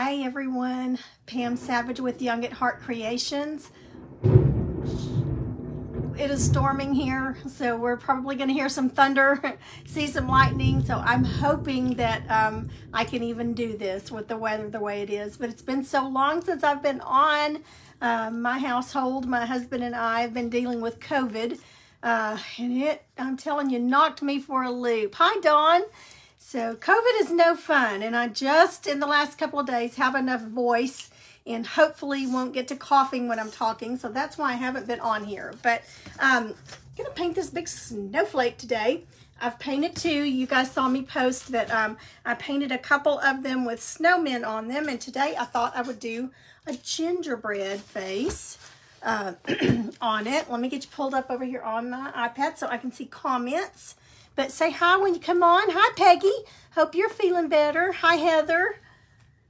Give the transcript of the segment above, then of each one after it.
Hi everyone, Pam Savage with Young at Heart Creations. It is storming here, so we're probably going to hear some thunder, see some lightning, so I'm hoping that I can even do this with the weather the way it is. But it's been so long since I've been on. My household, my husband and I have been dealing with COVID, and it, I'm telling you, knocked me for a loop. Hi Dawn. So COVID is no fun, and I just in the last couple of days have enough voice and hopefully won't get to coughing when I'm talking, so that's why I haven't been on here. But I'm gonna paint this big snowflake today. I've painted two. You guys saw me post that I painted a couple of them with snowmen on them, and today I thought I would do a gingerbread face on it. Let me get you pulled up over here on my iPad so I can see comments. But say hi when you come on. Hi, Peggy. Hope you're feeling better. Hi, Heather.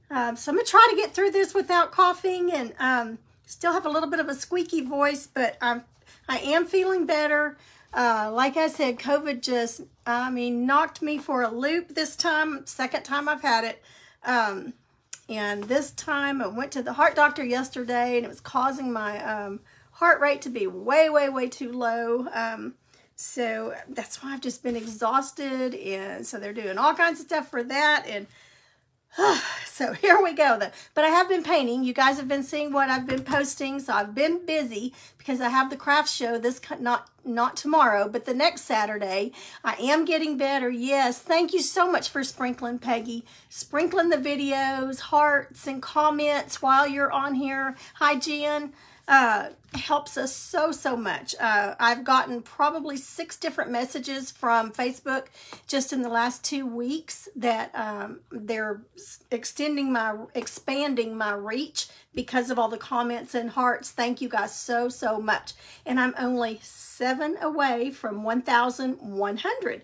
So I'm going to try to get through this without coughing and still have a little bit of a squeaky voice, but I am feeling better. Like I said, COVID just, knocked me for a loop this time. Second time I've had it. And this time I went to the heart doctor yesterday, and it was causing my heart rate to be way, way, way too low. So that's why I've just been exhausted, and so they're doing all kinds of stuff for that, and so here we go. But I have been painting. You guys have been seeing what I've been posting, so I've been busy because I have the craft show this not tomorrow, but the next Saturday. I am getting better. Yes, thank you so much for sprinkling, Peggy. Sprinkling the videos, hearts, and comments while you're on here. Hi, Jen. Helps us so much. I've gotten probably 6 different messages from Facebook just in the last 2 weeks that they're expanding my reach because of all the comments and hearts. Thank you guys so much. And I'm only 7 away from 1,100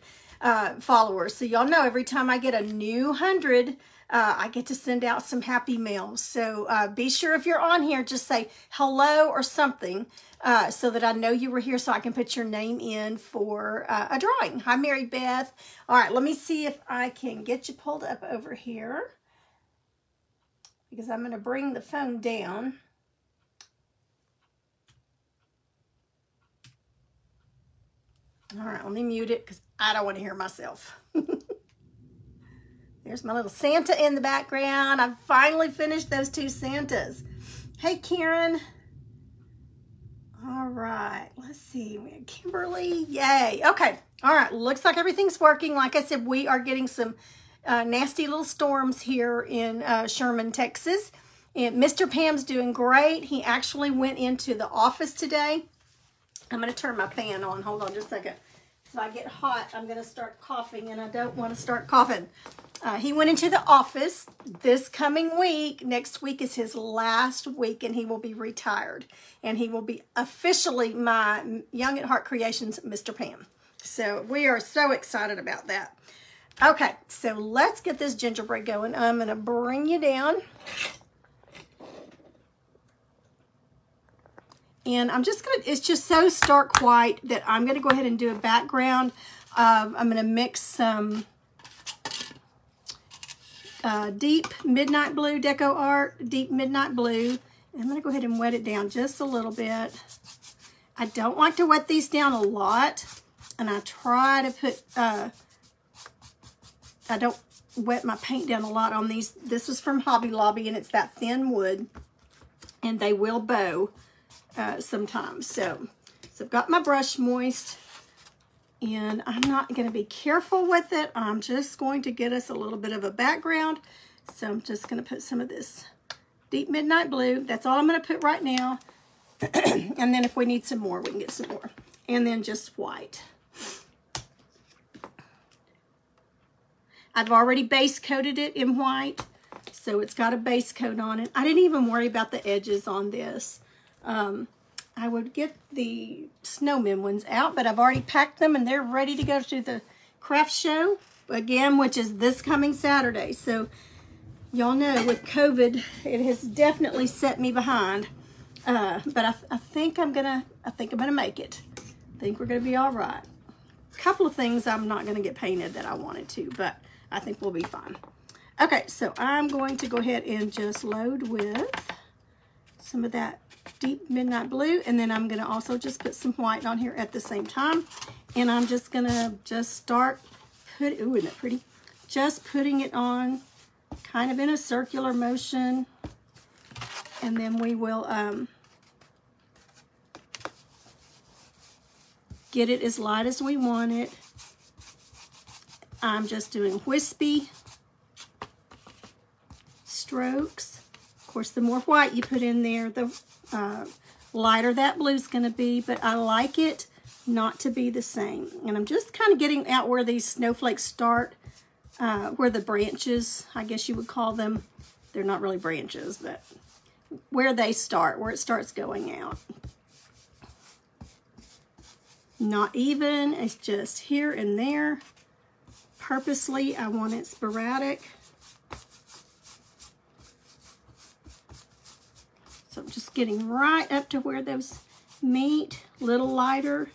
followers. So y'all know every time I get a new 100, I get to send out some happy mails. So be sure if you're on here, just say hello or something so that I know you were here so I can put your name in for a drawing. Hi, Mary Beth. All right, let me see if I can get you pulled up over here because I'm going to bring the phone down. All right, let me mute it because I don't want to hear myself. There's my little Santa in the background. I've finally finished those 2 Santas. Hey, Karen. All right, let's see. We have Kimberly. Yay. Okay. All right. Looks like everything's working. Like I said, we are getting some nasty little storms here in Sherman, Texas. And Mr. Pam's doing great. He actually went into the office today. I'm going to turn my fan on. Hold on just a second. If I get hot, I'm going to start coughing, and I don't want to start coughing. He went into the office this coming week. Next week is his last week, and he will be retired. And he will be officially my Young at Heart Creations Mr. Pam. So we are so excited about that. Okay, so let's get this gingerbread going. I'm going to bring you down. And I'm just going to, it's just so stark white that I'm going to go ahead and do a background. I'm going to mix some deep midnight blue deco art, deep midnight blue. And I'm going to go ahead and wet it down just a little bit. I don't like to wet these down a lot. And I try to put, I don't wet my paint down a lot on these. This is from Hobby Lobby, and it's that thin wood. And they will bow sometimes. So I've got my brush moist, and I'm not going to be careful with it. I'm just going to get us a little bit of a background. So I'm just going to put some of this deep midnight blue. That's all I'm going to put right now. And then if we need some more, we can get some more. And then just white. I've already base coated it in white, so it's got a base coat on it. I didn't even worry about the edges on this. I would get the snowmen ones out, but I've already packed them and they're ready to go to the craft show again, which is this coming Saturday. So y'all know with COVID, it has definitely set me behind. But I think I'm gonna make it. I think we're gonna be all right. A couple of things I'm not gonna get painted that I wanted to, but I think we'll be fine. Okay, so I'm going to go ahead and just load with some of that deep midnight blue, and then I'm going to also just put some white on here at the same time. And I'm just going to start ooh, isn't that pretty? Just putting it on kind of in a circular motion, and then we will get it as light as we want it. I'm just doing wispy strokes. Of course, the more white you put in there, the lighter that blue's going to be, but I like it not to be the same. And I'm just kind of getting out where these snowflakes start, where the branches, I guess you would call them, they're not really branches, but where they start, where it starts going out. Not even, it's just here and there. Purposely, I want it sporadic. So I'm just getting right up to where those meet, a little lighter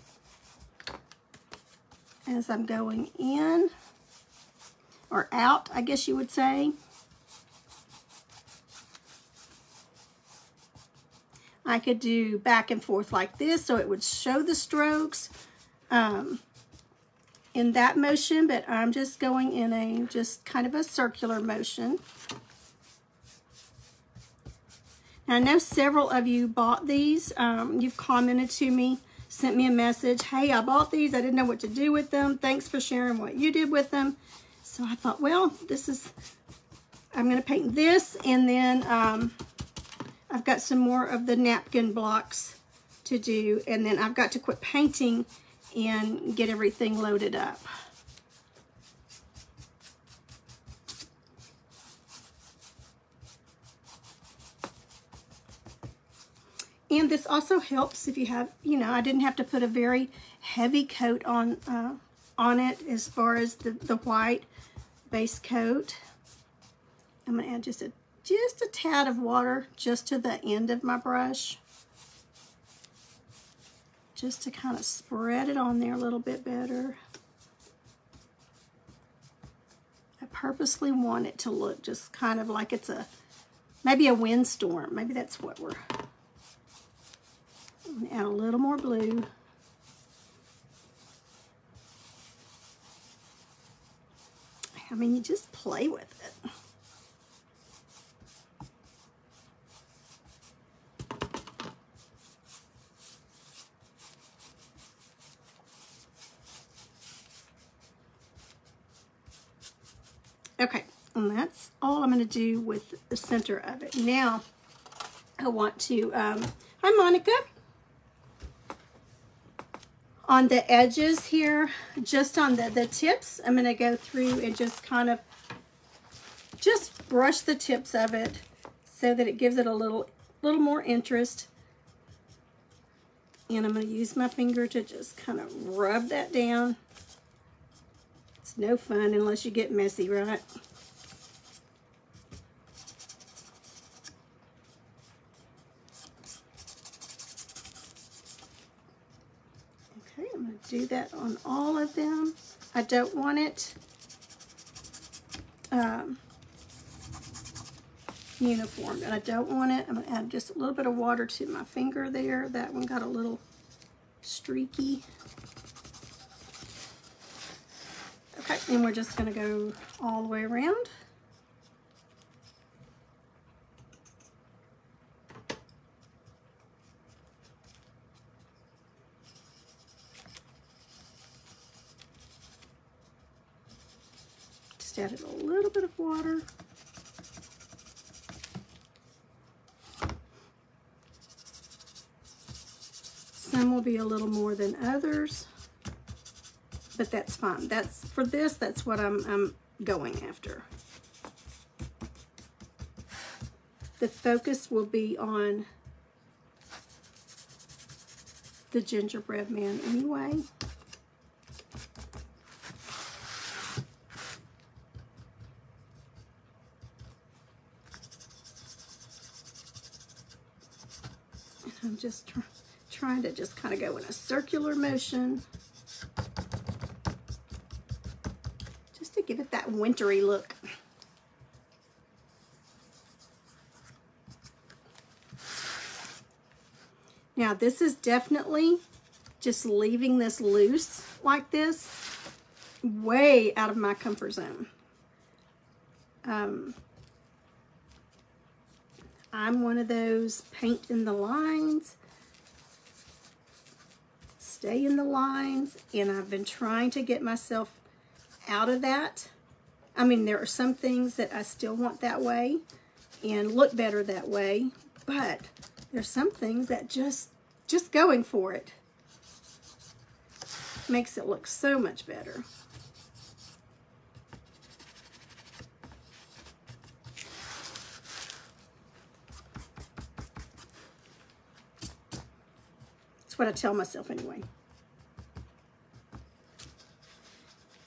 as I'm going in, or out, I guess you would say. I could do back and forth like this so it would show the strokes in that motion, but I'm just going in a just kind of a circular motion. Now, I know several of you bought these. You've commented to me, sent me a message, hey, I bought these, I didn't know what to do with them, thanks for sharing what you did with them. So I thought, well, I'm going to paint this, and then I've got some more of the napkin blocks to do, and then I've got to quit painting and get everything loaded up. And this also helps if you have, I didn't have to put a very heavy coat on it as far as the white base coat. I'm going to add just a tad of water just to the end of my brush, just to kind of spread it on there a little bit better. I purposely want it to look just kind of like it's maybe a windstorm. Maybe that's what we're... I'm going to add a little more blue. I mean, you just play with it. Okay, and that's all I'm going to do with the center of it. Now, I want to, hi Monica. On the edges here, just on the tips, I'm going to go through and just kind of just brush the tips of it so that it gives it a little more interest. And I'm going to use my finger to just kind of rub that down. It's no fun unless you get messy, right? Do that on all of them. I don't want it uniform, and I don't want it. I'm going to add just a little bit of water to my finger there. That one got a little streaky. Okay, and we're just going to go all the way around. Added a little bit of water. Some will be a little more than others, but that's fine. That's what I'm going after. The focus will be on the gingerbread man anyway. I'm just trying to just kind of go in a circular motion just to give it that wintry look. Now this is definitely just leaving this loose like this, way out of my comfort zone. I'm one of those paint in the lines, stay in the lines, and I've been trying to get myself out of that. I mean, there are some things that I still want that way and look better that way, but there's some things that just going for it makes it look so much better. That's what I tell myself anyway.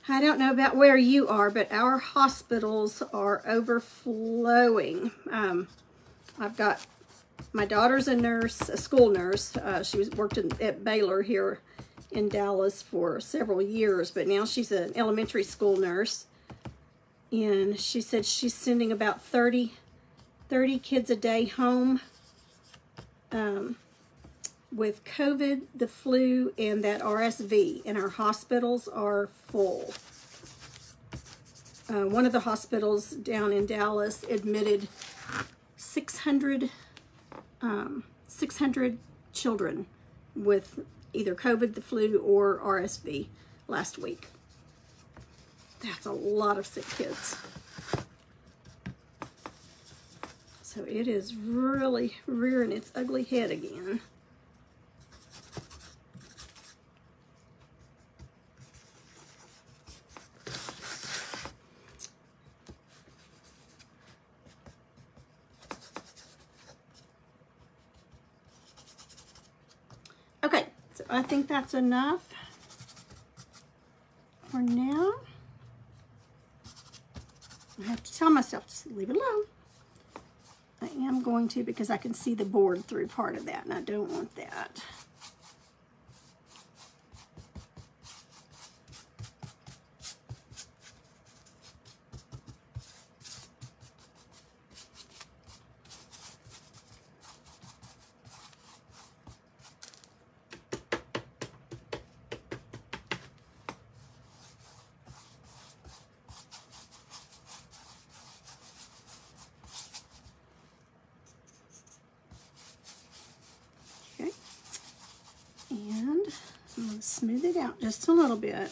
I don't know about where you are, but our hospitals are overflowing. I've got, my daughter's a nurse, a school nurse. She worked at Baylor here in Dallas for several years, but now she's an elementary school nurse. And she said she's sending about 30 kids a day home with COVID, the flu, and that RSV, and our hospitals are full. One of the hospitals down in Dallas admitted 600 children with either COVID, the flu, or RSV last week. That's a lot of sick kids. So it is really rearing its ugly head again. Okay, so I think that's enough for now. I have to tell myself just leave it alone. I am going to, because I can see the board through part of that, and I don't want that. And I'm going to smooth it out just a little bit.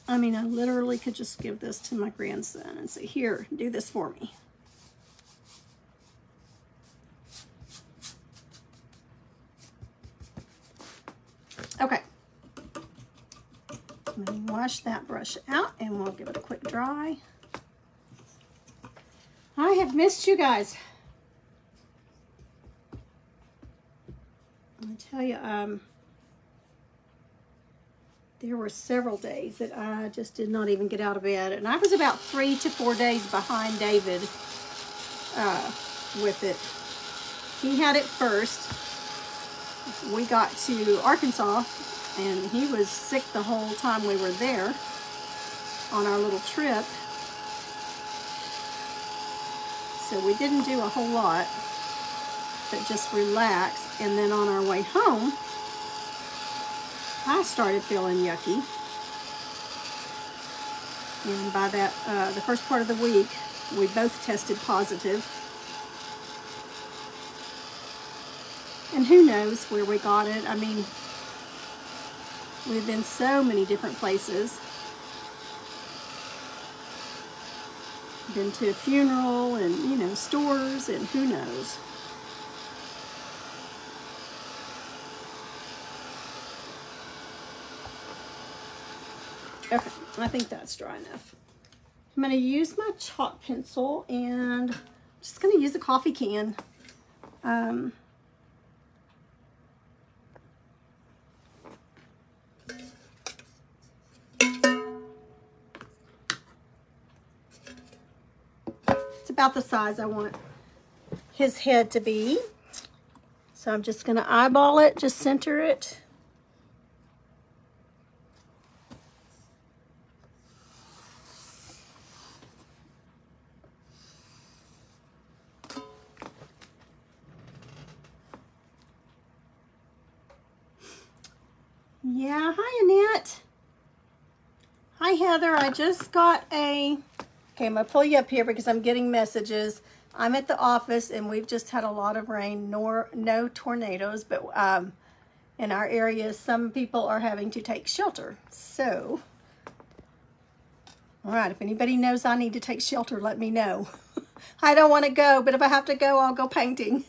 I mean, I literally could just give this to my grandson and say, here, do this for me. Okay. Wash that brush out and we'll give it a quick dry. I have missed you guys. I tell you, there were several days that I just did not even get out of bed, and I was about 3 to 4 days behind David with it. He had it first. We got to Arkansas, and he was sick the whole time we were there on our little trip. So we didn't do a whole lot, but just relax. And then on our way home, I started feeling yucky. And by that, the first part of the week, we both tested positive. And who knows where we got it. I mean, we've been so many different places. Been to a funeral and, you know, stores, and who knows. Okay, I think that's dry enough. I'm going to use my chalk pencil, and I'm just going to use a coffee can. It's about the size I want his head to be. So I'm just going to eyeball it, just center it. Yeah, hi Annette. Hi Heather, I just got okay, I'm gonna pull you up here because I'm getting messages. I'm at the office and we've just had a lot of rain, no tornadoes, but in our area, some people are having to take shelter. So, all right, if anybody knows I need to take shelter, let me know. I don't want to go, but if I have to go, I'll go painting.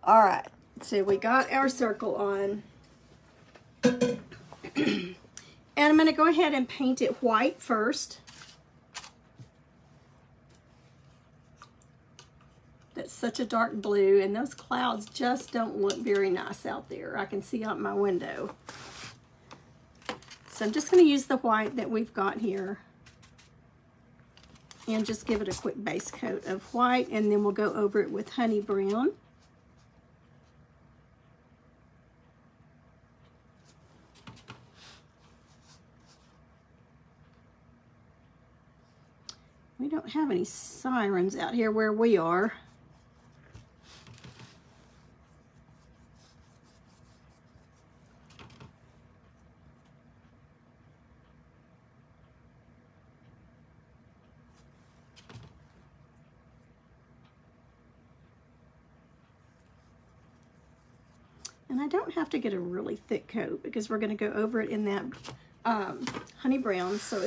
All right, so we got our circle on. And I'm going to go ahead and paint it white first. That's such a dark blue, and those clouds just don't look very nice out there. I can see out my window. So I'm just going to use the white that we've got here and just give it a quick base coat of white, and then we'll go over it with honey brown. We don't have any sirens out here where we are. And I don't have to get a really thick coat because we're going to go over it in that honey brown, so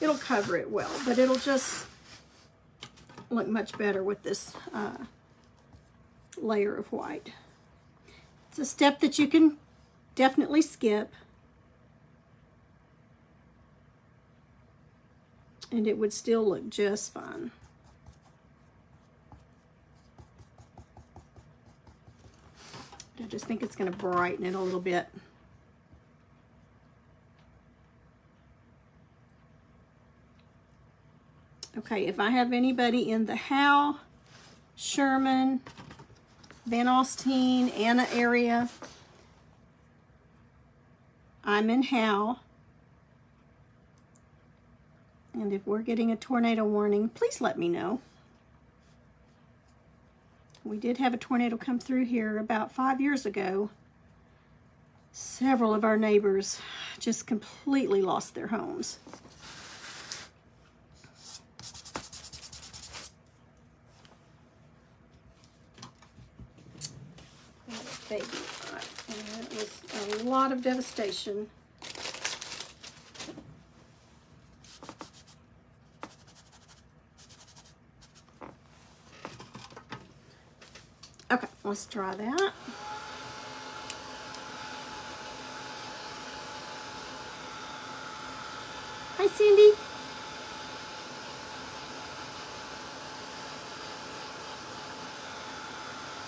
it'll cover it well, but it'll just look much better with this layer of white. It's a step that you can definitely skip, and it would still look just fine. I just think it's going to brighten it a little bit. Okay, if I have anybody in the Howe, Sherman, Van Alstyne, Anna area, I'm in Howe. And if we're getting a tornado warning, please let me know. We did have a tornado come through here about 5 years ago. Several of our neighbors just completely lost their homes. Baby, and it was a lot of devastation. Okay, let's try that. Hi, Cindy.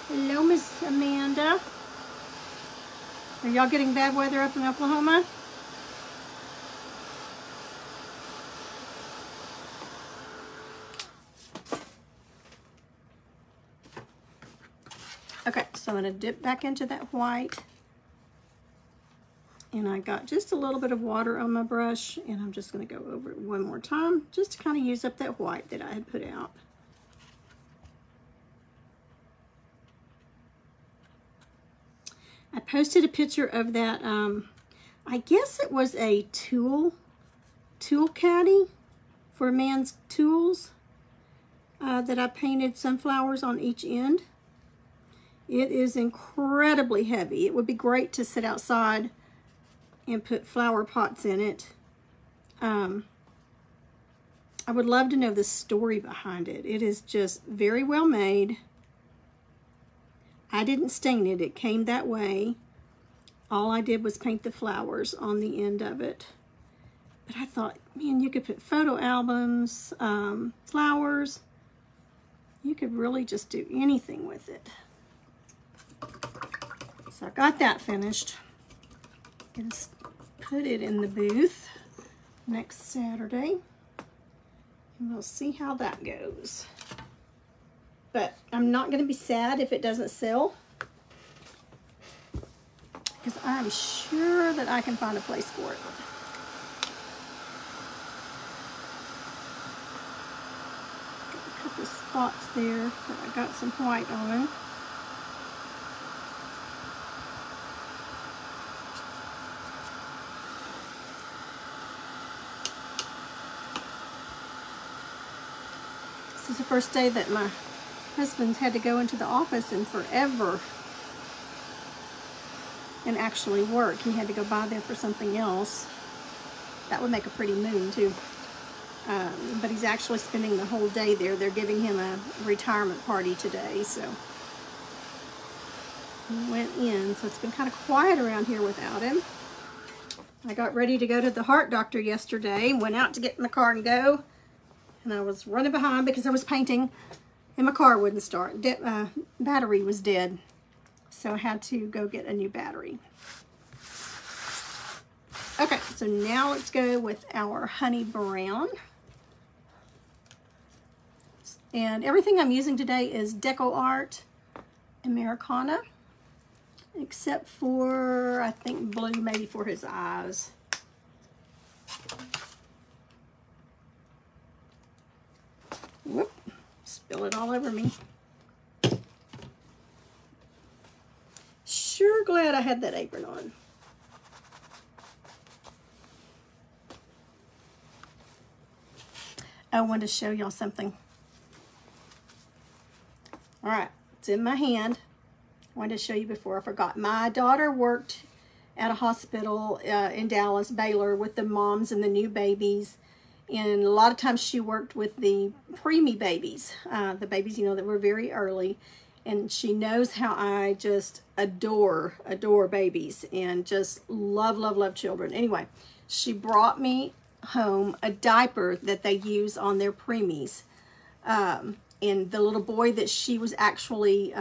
Hello, Miss Amanda. Are y'all getting bad weather up in Oklahoma? Okay, so I'm going to dip back into that white. And I got just a little bit of water on my brush, and I'm just going to go over it one more time, just to kind of use up that white that I had put out. I posted a picture of that, I guess it was a tool caddy for man's tools that I painted sunflowers on each end. It is incredibly heavy. It would be great to sit outside and put flower pots in it. I would love to know the story behind it. It is just very well made. I didn't stain it. It came that way. All I did was paint the flowers on the end of it. But I thought, man, you could put photo albums, flowers. You could really just do anything with it. So I got that finished. Just put it in the booth next Saturday. And we'll see how that goes. But I'm not going to be sad if it doesn't sell, because I'm sure that I can find a place for it. Got a couple spots there that I got some white on. first day that my husband's had to go into the office in forever and actually work. He had to go by there for something else. That would make a pretty moon too. But he's actually spending the whole day there. They're giving him a retirement party today, so he went in. So it's been kind of quiet around here without him. I got ready to go to the heart doctor yesterday, went out to get in the car and go, and I was running behind because I was painting and my car wouldn't start. Battery was dead, so I had to go get a new battery. Okay, so now let's go with our honey brown. And everything I'm using today is Deco Art Americana, except for, I think, blue, maybe for his eyes. Whoop, spill it all over me. Sure glad I had that apron on. I wanted to show y'all something. All right, it's in my hand. I wanted to show you before I forgot. My daughter worked at a hospital in Dallas, Baylor, with the moms and the new babies. And a lot of times she worked with the preemie babies, the babies, you know, that were very early. And she knows how I just adore babies and just love children. Anyway, she brought me home a diaper that they use on their preemies. And the little boy that she was actually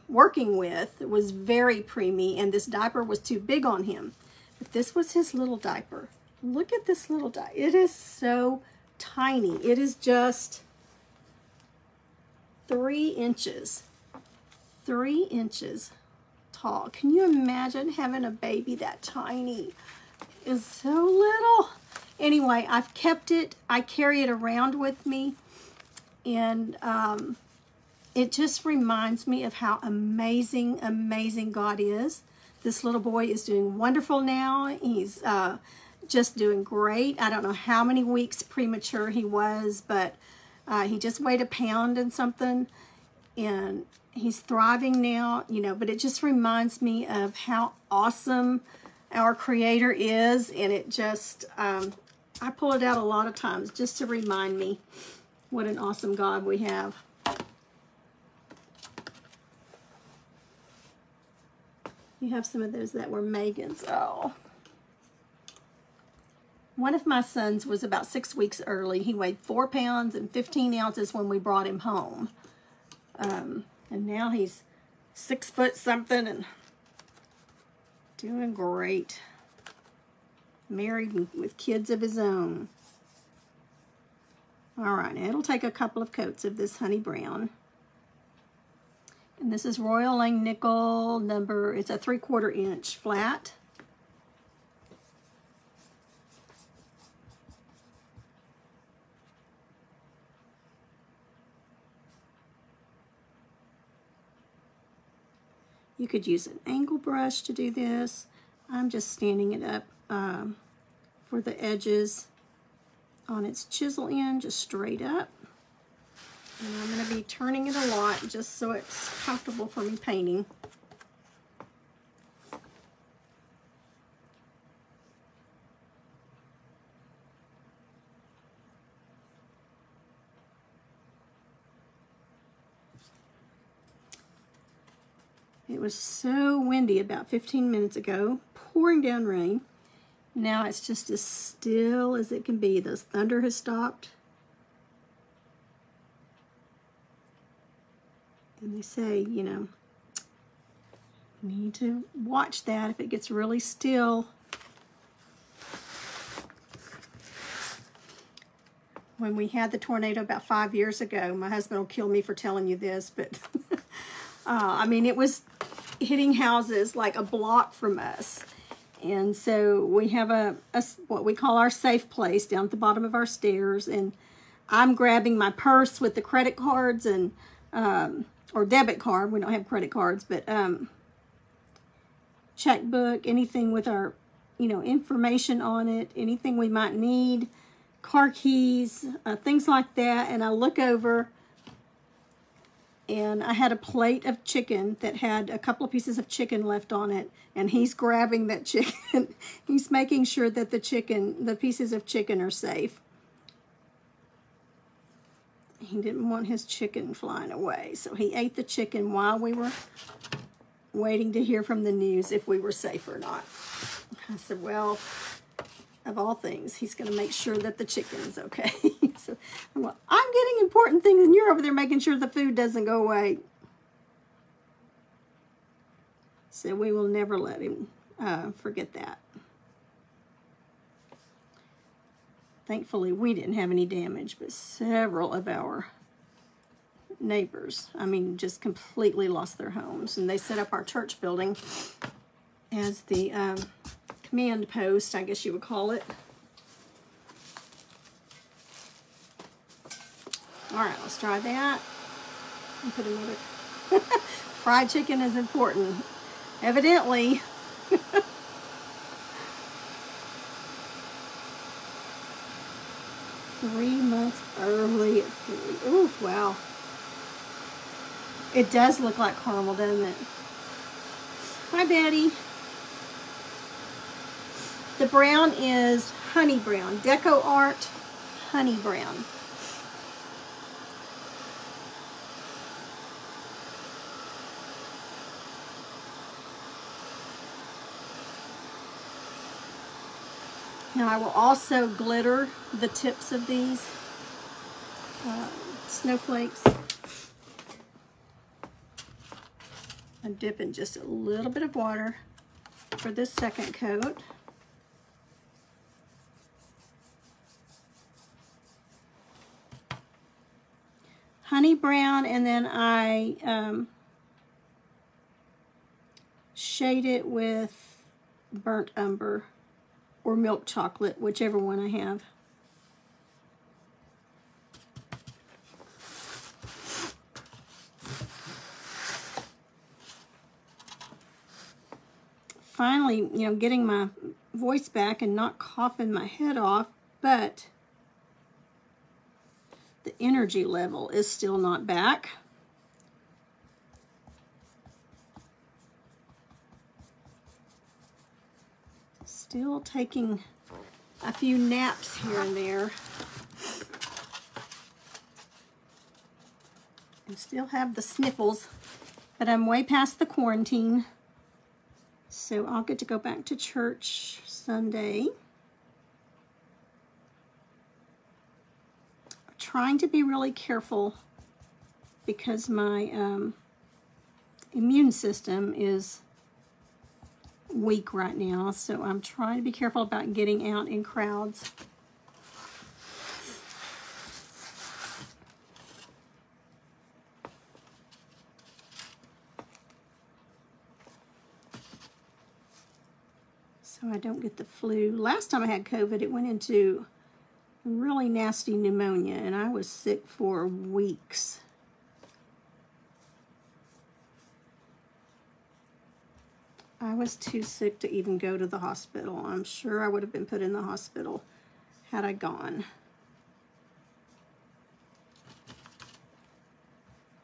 working with was very preemie, and this diaper was too big on him. But this was his little diaper. Look at this little diaper. It is so tiny. It is just 3 inches. 3 inches tall. Can you imagine having a baby that tiny? It's so little. Anyway, I've kept it. I carry it around with me. And it just reminds me of how amazing God is. This little boy is doing wonderful now. He's just doing great. I don't know how many weeks premature he was, but he just weighed 1 pound and something. And he's thriving now, you know, but it just reminds me of how awesome our Creator is. And it just, I pull it out a lot of times just to remind me what an awesome God we have. You have some of those that were Megan's. Oh. One of my sons was about 6 weeks early. He weighed 4 pounds and 15 ounces when we brought him home. And now he's 6 foot something and doing great. Married and with kids of his own. All right, now it'll take a couple of coats of this honey brown. And this is Royal Lang Nickel number, it's a 3/4 inch flat. You could use an angle brush to do this. I'm just standing it up for the edges on its chisel end, just straight up. And I'm going to be turning it a lot just so it's comfortable for me painting. It was so windy about 15 minutes ago, pouring down rain. Now it's just as still as it can be. The thunder has stopped. And they say, you know, you need to watch that if it gets really still. When we had the tornado about 5 years ago, my husband will kill me for telling you this, but I mean, it was hitting houses like a block from us. And so we have a what we call our safe place down at the bottom of our stairs, and I'm grabbing my purse with the credit cards and or debit card. We don't have credit cards, but checkbook, anything with our, you know, information on it, anything we might need, car keys, things like that. And I look over And I had a plate of chicken that had a couple of pieces of chicken left on it, and he's grabbing that chicken. He's making sure that the pieces of chicken are safe. He didn't want his chicken flying away, so he ate the chicken while we were waiting to hear from the news if we were safe or not. I said, well, of all things, he's going to make sure that the chicken is okay. So I'm getting important things, and you're over there making sure the food doesn't go away. So we will never let him forget that. Thankfully, we didn't have any damage, but several of our neighbors, I mean, just completely lost their homes. And they set up our church building as the command post, I guess you would call it. All right, let's try that. And put another. Fried chicken is important, evidently. 3 months early. Oh, wow. It does look like caramel, doesn't it? Hi, Betty. The brown is honey brown. Deco Art honey brown. Now I will also glitter the tips of these snowflakes. I dip in just a little bit of water for this second coat. Honey brown, and then I shade it with burnt umber or milk chocolate, whichever one I have. Finally, getting my voice back and not coughing my head off, but the energy level is still not back. Still taking a few naps here and there. And still have the sniffles, but I'm way past the quarantine. So I'll get to go back to church Sunday. I'm trying to be really careful because my immune system is weak right now, so I'm trying to be careful about getting out in crowds. So I don't get the flu. Last time I had COVID, it went into really nasty pneumonia, and I was sick for weeks. I was too sick to even go to the hospital. I'm sure I would have been put in the hospital had I gone.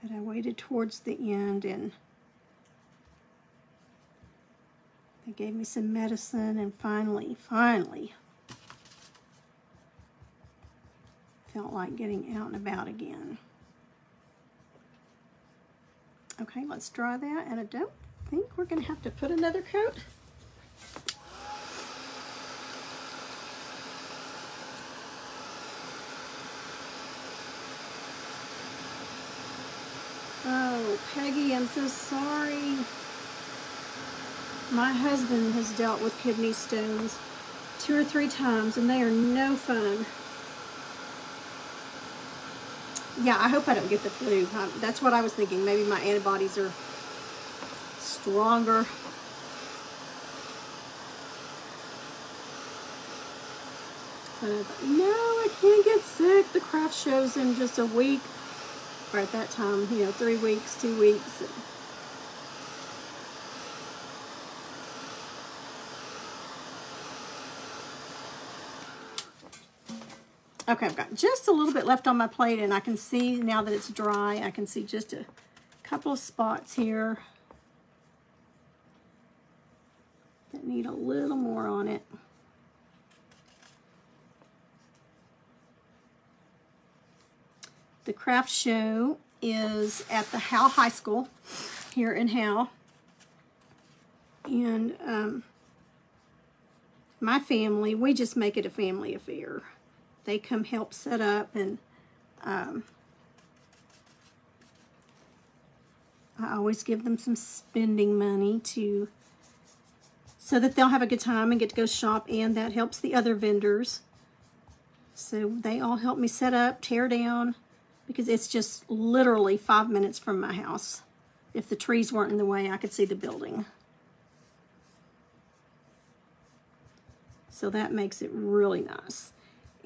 But I waited towards the end, and they gave me some medicine, and finally felt like getting out and about again. Okay, let's dry that, and I don't think we're going to have to put another coat. Oh, Peggy, I'm so sorry. My husband has dealt with kidney stones 2 or 3 times, and they are no fun. Yeah, I hope I don't get the flu. That's what I was thinking. Maybe my antibodies are stronger. But I thought, no, I can't get sick. The craft show's in just a week. Or at that time, 3 weeks, 2 weeks. Okay, I've got just a little bit left on my plate, and I can see now that it's dry, I can see just a couple of spots here that need a little more on it. The craft show is at the Howe High School here in Howe. And my family, we just make it a family affair. They come help set up, and I always give them some spending money so that they'll have a good time and get to go shop, and that helps the other vendors. So they all help me set up, tear down, because it's just literally 5 minutes from my house. If the trees weren't in the way, I could see the building. So that makes it really nice.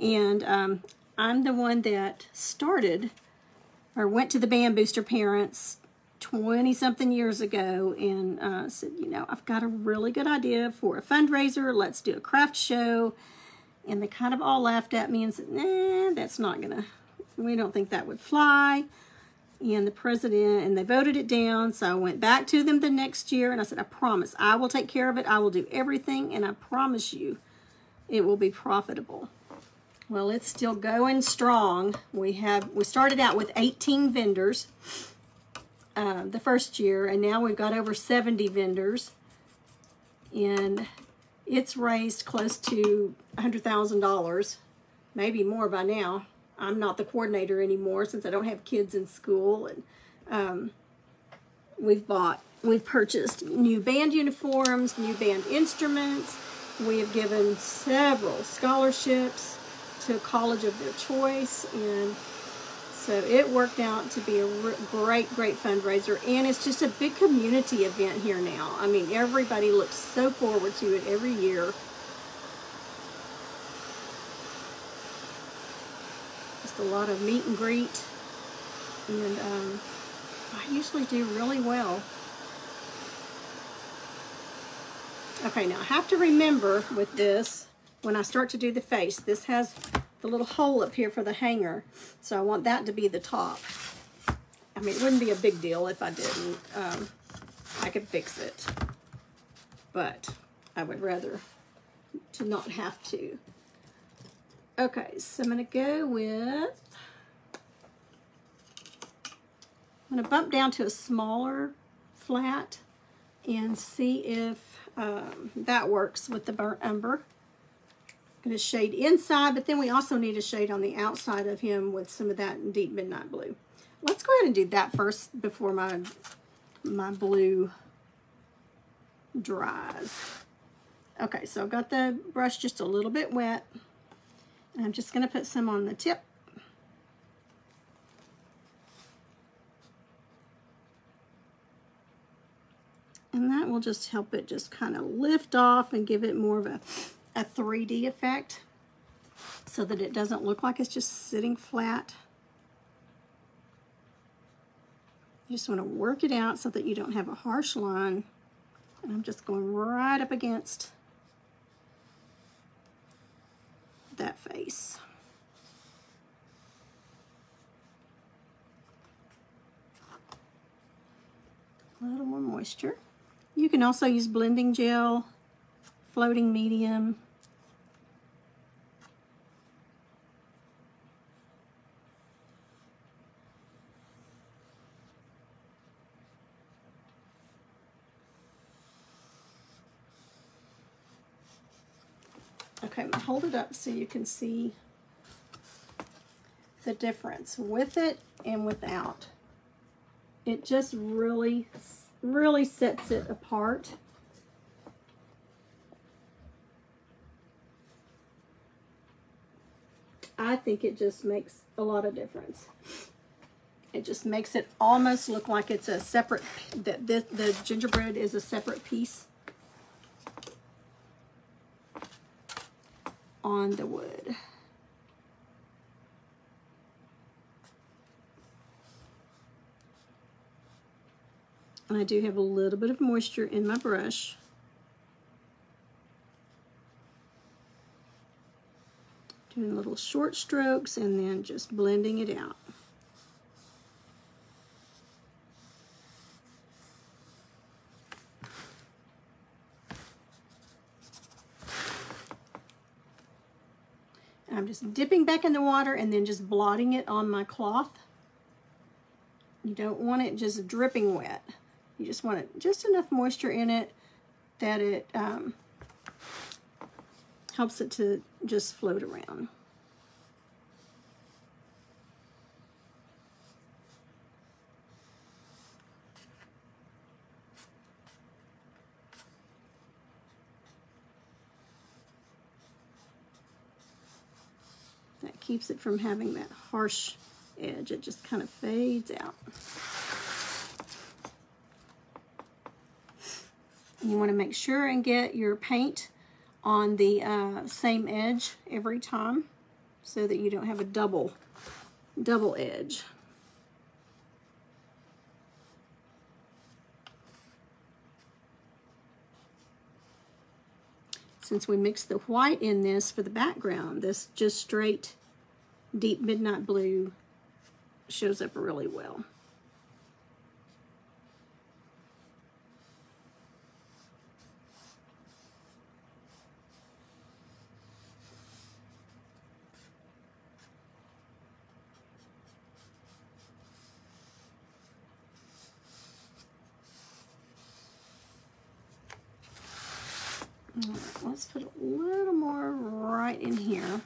And I'm the one that started, or went to the Band Booster parents 20-something years ago and said, you know, I've got a really good idea for a fundraiser. Let's do a craft show. And they kind of all laughed at me and said, nah, that's not gonna, we don't think that would fly. And the president, and they voted it down. So I went back to them the next year and I said, I promise I will take care of it. I will do everything, and I promise you it will be profitable. Well, it's still going strong. We started out with 18 vendors the first year, and now we've got over 70 vendors, and it's raised close to $100,000, maybe more by now. I'm not the coordinator anymore since I don't have kids in school, and we've purchased new band uniforms, new band instruments. We have given several scholarships to a college of their choice, and so it worked out to be a great fundraiser, and it's just a big community event here now. I mean, everybody looks so forward to it every year. Just a lot of meet and greet, and I usually do really well. Okay, now I have to remember with this, when I start to do the face, this has the little hole up here for the hanger, so I want that to be the top. I mean, it wouldn't be a big deal if I didn't. I could fix it, but I would rather to not have to. Okay, so I'm going to go with, I'm going to bump down to a smaller flat and see if that works with the burnt umber. I'm going to shade inside, but then we also need a shade on the outside of him with some of that deep midnight blue. Let's go ahead and do that first before my blue dries. Okay, so I've got the brush just a little bit wet, and I'm just going to put some on the tip. And that will just help it just kind of lift off and give it more of a 3D effect so that it doesn't look like it's just sitting flat. You just want to work it out so that you don't have a harsh line. And I'm just going right up against that face. A little more moisture. You can also use blending gel, floating medium. Okay, I'm gonna hold it up so you can see the difference with it and without. It just really sets it apart. I think it just makes a lot of difference. It just makes it almost look like it's a separate, that the gingerbread is a separate piece on the wood. And I do have a little bit of moisture in my brush. Doing little short strokes and then just blending it out. I'm just dipping back in the water and then just blotting it on my cloth. You don't want it just dripping wet. You just want it just enough moisture in it that it helps it to just float around. That keeps it from having that harsh edge. It just kind of fades out. You want to make sure and get your paint on the same edge every time so that you don't have a double edge. Since we mixed the white in this for the background, this just straight deep midnight blue shows up really well. All right, let's put a little more right in here.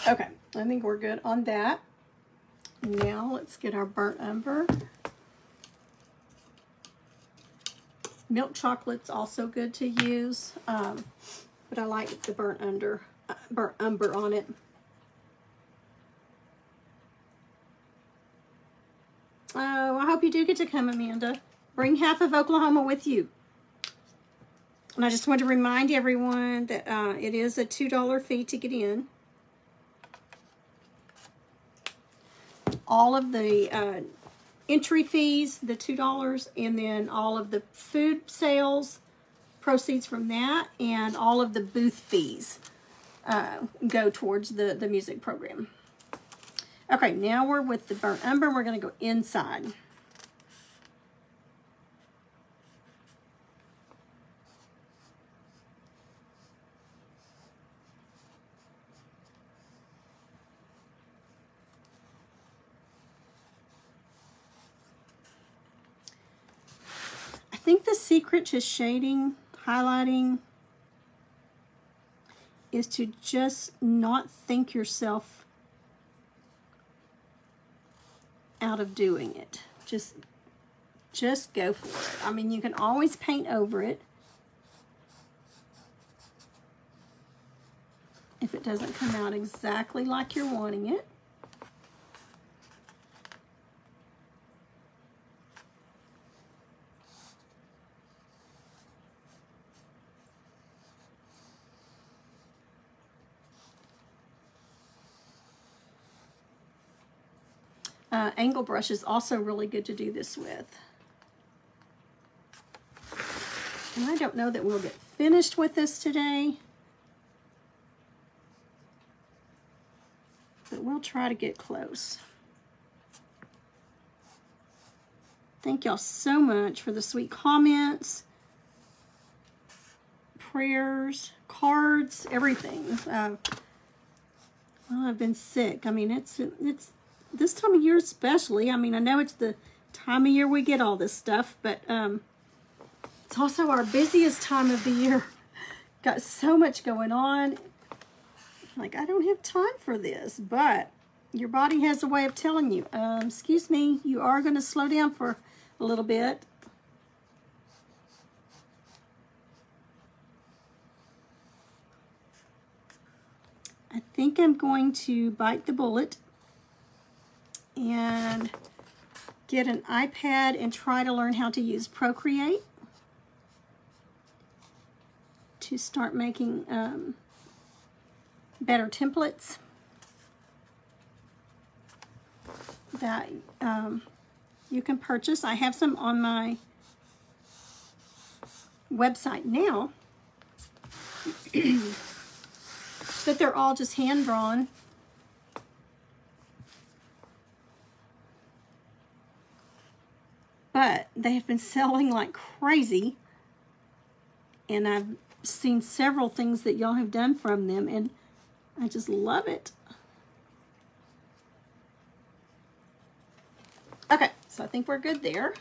Okay, I think we're good on that. Now let's get our burnt umber. Milk chocolate's also good to use, but I like the burnt umber on it. Oh, I hope you do get to come, Amanda. Bring half of Oklahoma with you. And I just want to remind everyone that it is a $2 fee to get in. All of the entry fees, the $2, and then all of the food sales, proceeds from that, and all of the booth fees go towards the music program. Okay, now we're with the burnt umber. We're going to go inside. I think the secret to shading, highlighting, is to just not think yourself out of doing it. Just go for it. I mean, you can always paint over it if it doesn't come out exactly like you're wanting it. Angle brush is also really good to do this with. And I don't know that we'll get finished with this today, but we'll try to get close. Thank y'all so much for the sweet comments, prayers, cards, everything. Well, I've been sick. I mean, it's this time of year especially. I mean, I know it's the time of year we get all this stuff, but it's also our busiest time of the year. Got so much going on. Like, I don't have time for this, but your body has a way of telling you, excuse me, you are going to slow down for a little bit. I think I'm going to bite the bullet and get an iPad and try to learn how to use Procreate to start making better templates that you can purchase. I have some on my website now. but they're all just hand drawn. But they have been selling like crazy, and I've seen several things that y'all have done from them, and I just love it. Okay, so I think we're good there.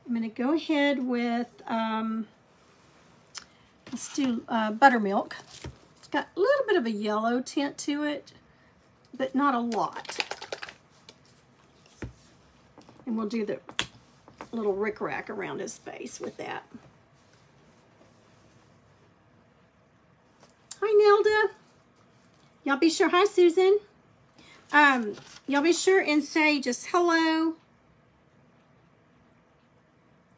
I'm going to go ahead with, let's do buttermilk. It's got a little bit of a yellow tint to it, but not a lot. And we'll do the little rickrack around his face with that. Hi, Nelda. Y'all be sure, hi, Susan. Y'all be sure and say just hello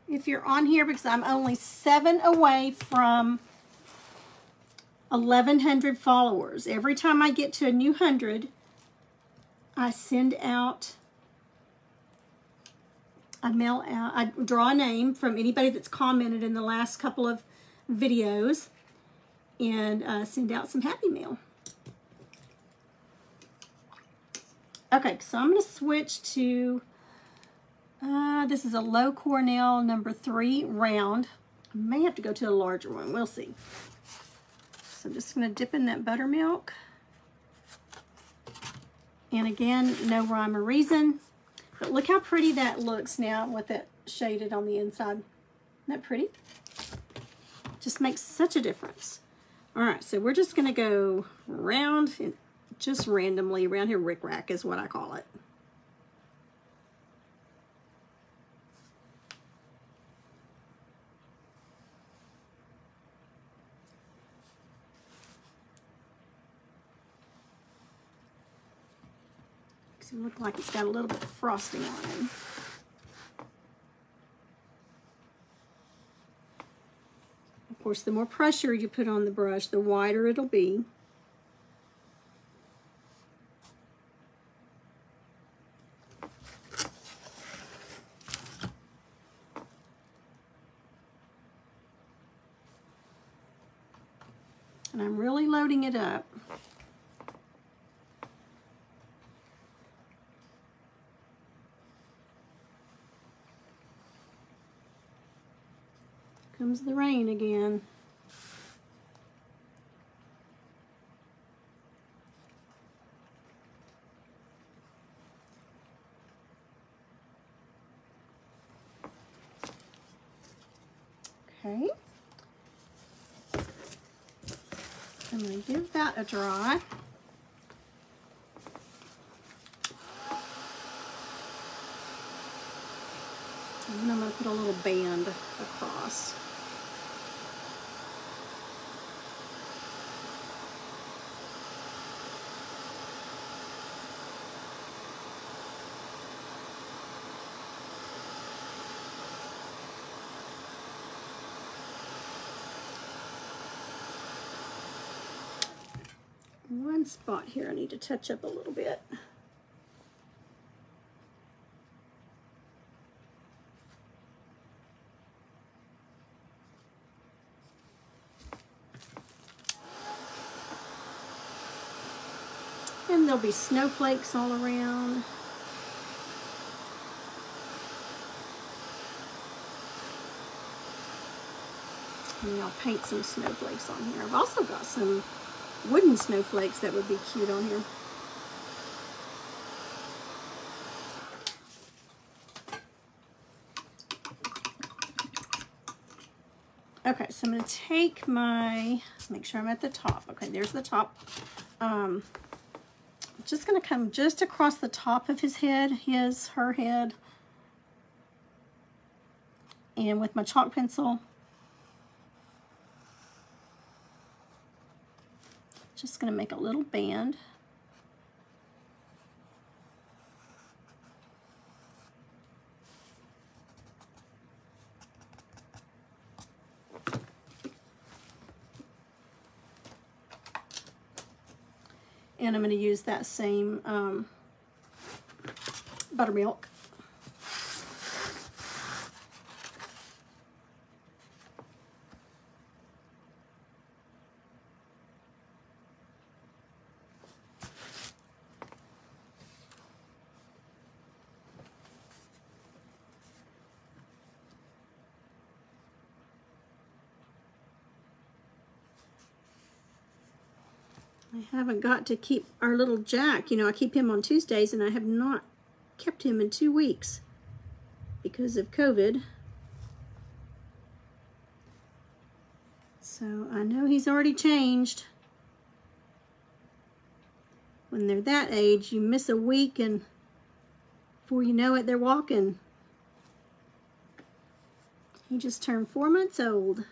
if you're on here, because I'm only 7 away from 1,100 followers. Every time I get to a new 100, I send out, I mail out, I draw a name from anybody that's commented in the last couple of videos, and send out some Happy Mail. Okay, so I'm going to switch to, this is a low Cornell number 3 round. I may have to go to a larger one. We'll see. So I'm just going to dip in that buttermilk. And again, no rhyme or reason. But look how pretty that looks now with it shaded on the inside. Isn't that pretty? Just makes such a difference. All right, so we're just going to go round and just randomly around here. Rickrack is what I call it. It looks like it's got a little bit of frosting on it. Of course, the more pressure you put on the brush, the wider it'll be. And I'm really loading it up. Comes the rain again. Okay. I'm going to give that a dry. And then I'm going to put a little band across. One spot here I need to touch up a little bit. And there'll be snowflakes all around. And I'll paint some snowflakes on here. I've also got some wooden snowflakes that would be cute on here. Okay, so I'm going to take my, make sure I'm at the top. Okay, there's the top. Just going to come just across the top of his head, her head. And with my chalk pencil, just going to make a little band. And I'm going to use that same buttermilk. I haven't got to keep our little Jack. You know, I keep him on Tuesdays, and I have not kept him in 2 weeks because of COVID. So I know he's already changed. When they're that age, you miss a week, and before you know it, they're walking. He just turned 4 months old.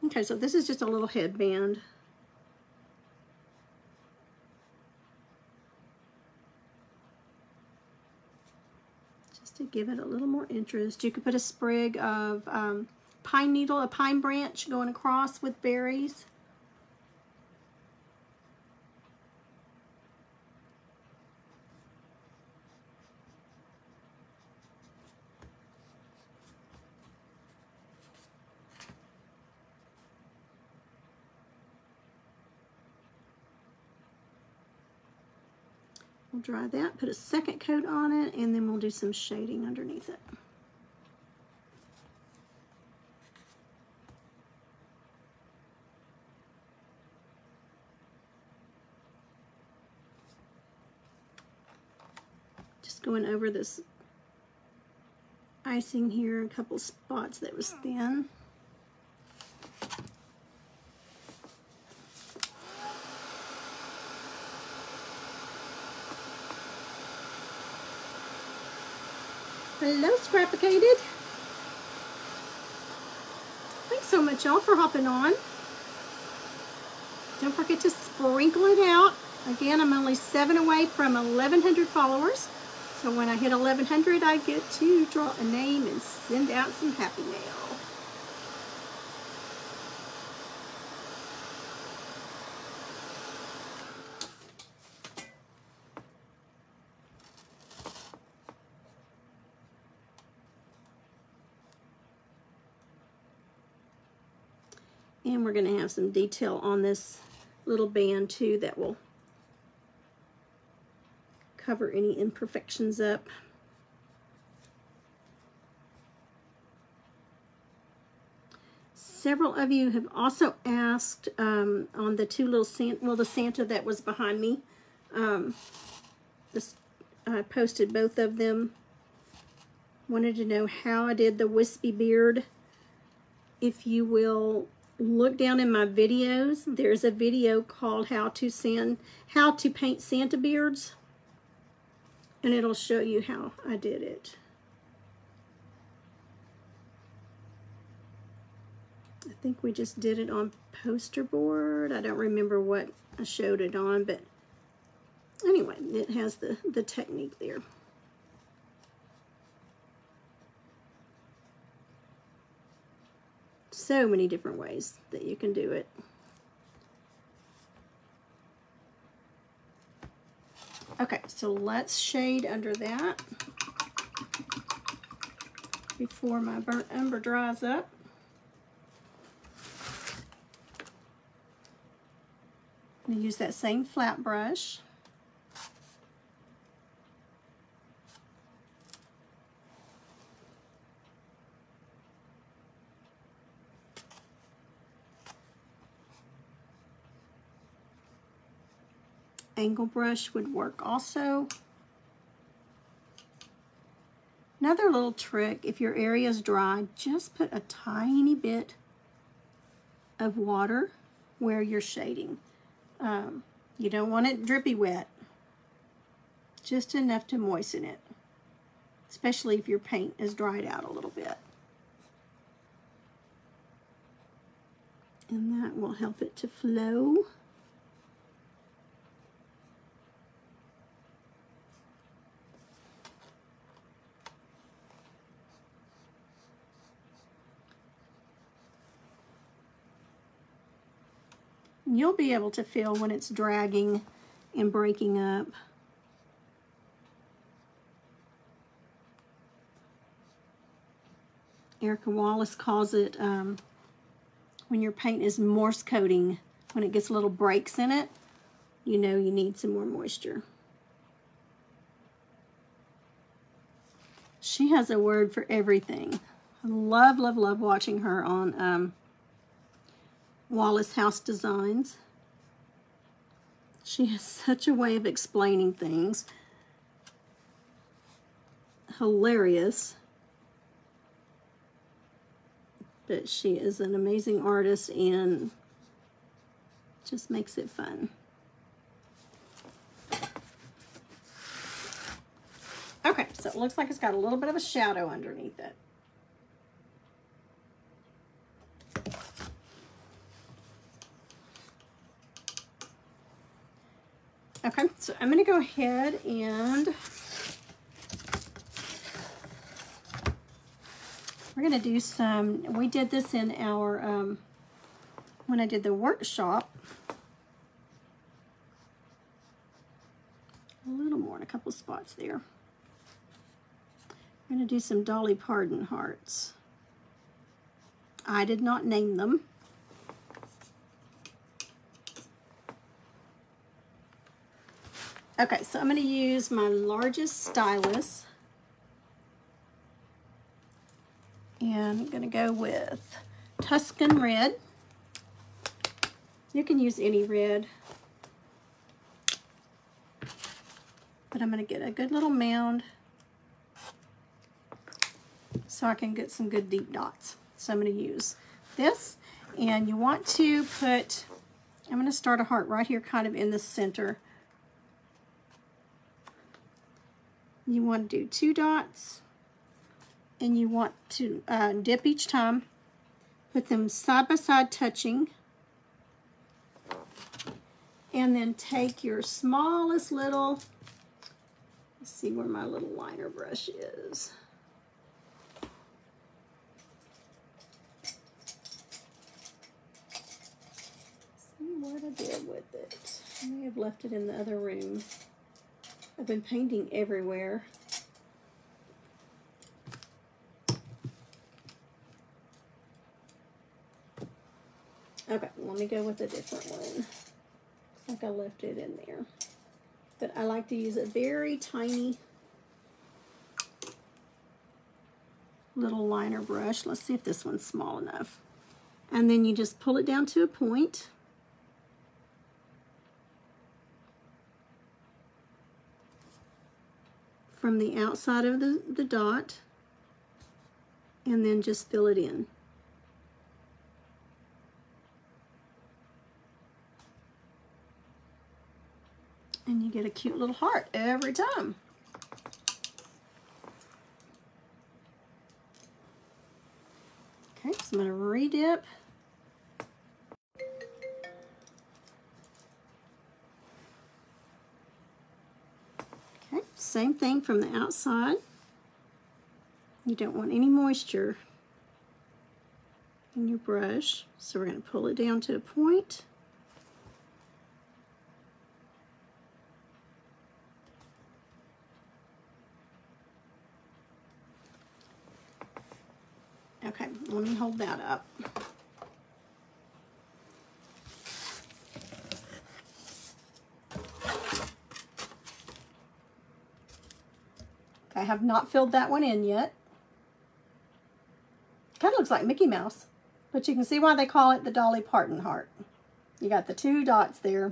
Okay, so this is just a little headband. Just to give it a little more interest. You could put a sprig of pine needle, a pine branch going across with berries. We'll dry that, put a second coat on it, and then we'll do some shading underneath it. Just going over this icing here, a couple spots that was thin. Hello, Scrapicated. Thanks so much, y'all, for hopping on. Don't forget to sprinkle it out. Again, I'm only 7 away from 1,100 followers. So when I hit 1,100, I get to draw a name and send out some happy mail. And we're going to have some detail on this little band too that will cover any imperfections up. Several of you have also asked on the two little the Santa that was behind me. I posted both of them. Wanted to know how I did the wispy beard. If you will look down in my videos, there's a video called how to paint Santa beards, and it'll show you how I did it. I think we just did it on poster board. I don't remember what I showed it on, but anyway, it has the technique there. So many different ways that you can do it. Okay, so let's shade under that before my burnt umber dries up. I'm going to use that same flat brush. Angle brush would work also. Another little trick, if your area is dry, just put a tiny bit of water where you're shading. You don't want it drippy wet, just enough to moisten it, especially if your paint is dried out a little bit. And that will help it to flow. You'll be able to feel when it's dragging and breaking up. Erica Wallace calls it, what when your paint is Morse coating, when it gets little breaks in it, you know you need some more moisture. She has a word for everything. I love, love, love watching her on Wallace House Designs. She has such a way of explaining things. Hilarious. But she is an amazing artist and just makes it fun. Okay, so it looks like it's got a little bit of a shadow underneath it. Okay, so I'm going to go ahead and we're going to do some, we did this in our, when I did the workshop, a little more in a couple spots there. I'm going to do some Dolly Parton hearts. I did not name them. Okay, so I'm going to use my largest stylus. And I'm going to go with Tuscan Red. You can use any red. But I'm going to get a good little mound so I can get some good deep dots. So I'm going to use this. And you want to put, I'm going to start a heart right here kind of in the center. You want to do 2 dots. And you want to dip each time. Put them side by side touching. And then take your smallest little, let's see where my little liner brush is. See what I did with it. I may have left it in the other room. I've been painting everywhere. Okay, let me go with a different one. Looks like I left it in there. But I like to use a very tiny little liner brush. Let's see if this one's small enough. And then you just pull it down to a point. From the outside of the dot. And then just fill it in. And you get a cute little heart every time. Okay, so I'm going to re-dip. Okay, same thing from the outside. You don't want any moisture in your brush, so we're going to pull it down to a point. Okay, let me hold that up. I have not filled that one in yet. Kind of looks like Mickey Mouse, but you can see why they call it the Dolly Parton heart. You got the 2 dots there,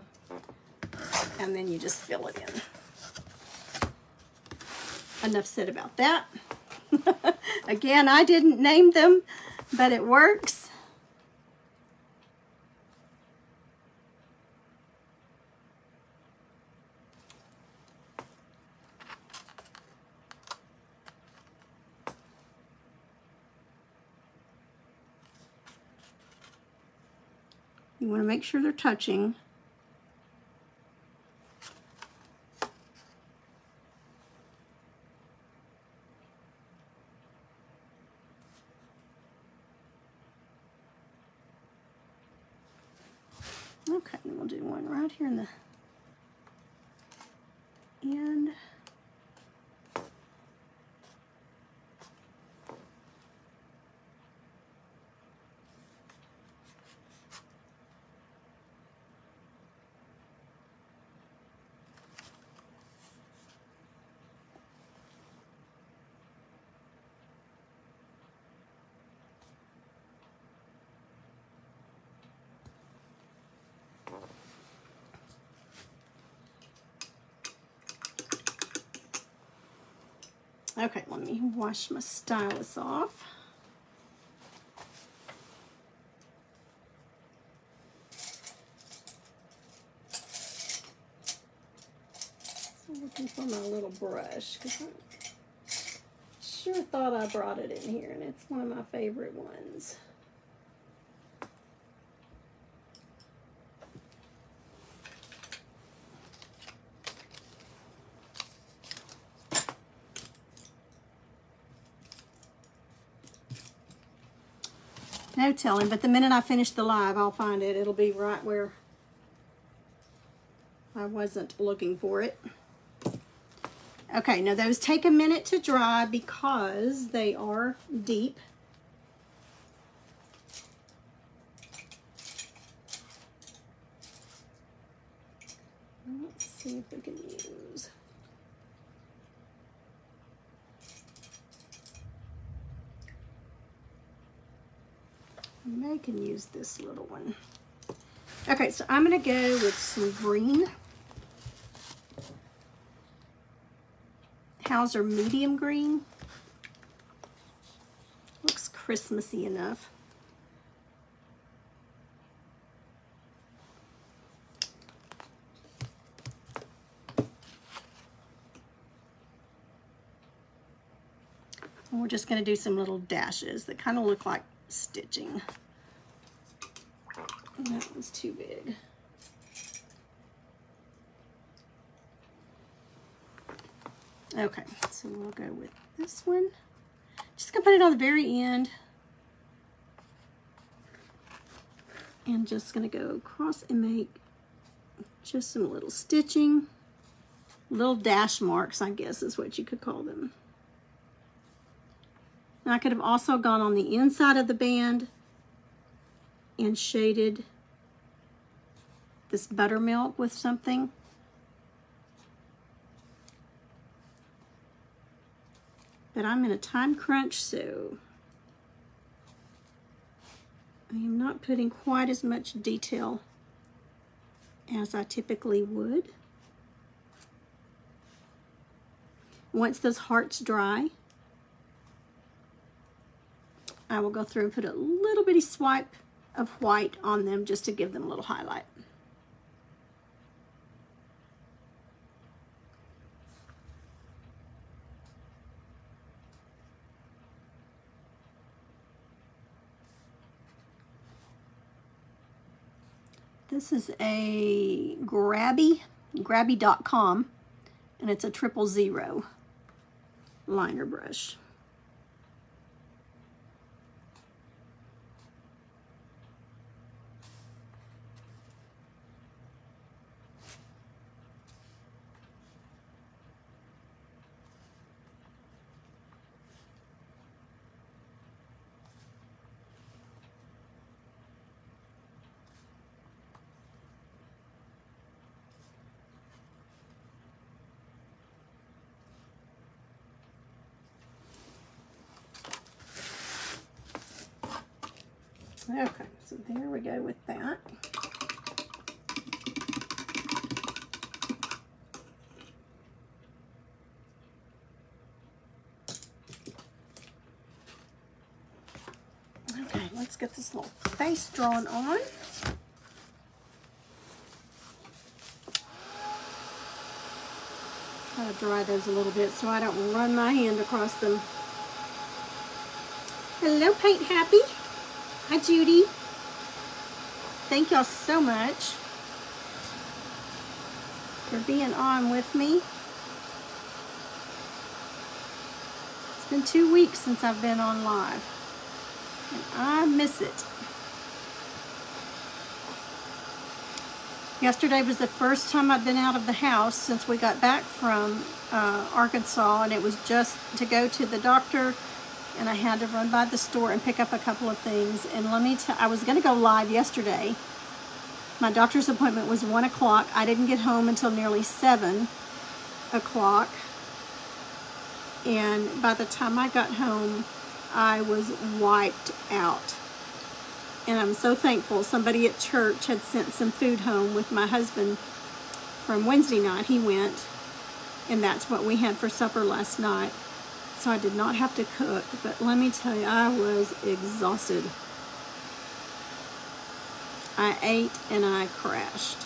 and then you just fill it in. Enough said about that. Again, I didn't name them, but it works. You want to make sure they're touching. Okay, and we'll do one right here in the end. Okay, let me wash my stylus off. I'm looking for my little brush because I sure thought I brought it in here, and it's one of my favorite ones. No telling, but the minute I finish the live, I'll find it. It'll be right where I wasn't looking for it. Okay, now those take a minute to dry because they are deep. Let's see if we can use. I can use this little one. Okay, so I'm going to go with some green. Hauser medium green. Looks Christmassy enough. And we're just going to do some little dashes that kind of look like stitching. And that one's too big. Okay, so we'll go with this one. Just gonna put it on the very end. And just gonna go across and make just some little stitching. Little dash marks, I guess is what you could call them. And I could have also gone on the inside of the band and shaded this buttermilk with something. But I'm in a time crunch, so I am not putting quite as much detail as I typically would. Once those hearts dry, I will go through and put a little bitty swipe of white on them just to give them a little highlight. This is a grabby.com, and it's a 000 liner brush. Okay, so there we go with that. Okay, let's get this little face drawn on. Try to dry those a little bit so I don't run my hand across them. Hello, Paint Happy. Hi, Judy. Thank y'all so much for being on with me. It's been 2 weeks since I've been on live, and I miss it. Yesterday was the first time I've been out of the house since we got back from Arkansas, and it was just to go to the doctor, and I had to run by the store and pick up a couple of things. And let me tell you, I was going to go live yesterday. My doctor's appointment was 1 o'clock. I didn't get home until nearly 7 o'clock. And by the time I got home, I was wiped out. And I'm so thankful somebody at church had sent some food home with my husband from Wednesday night. He went, and that's what we had for supper last night. So I did not have to cook, but let me tell you, I was exhausted. I ate and I crashed.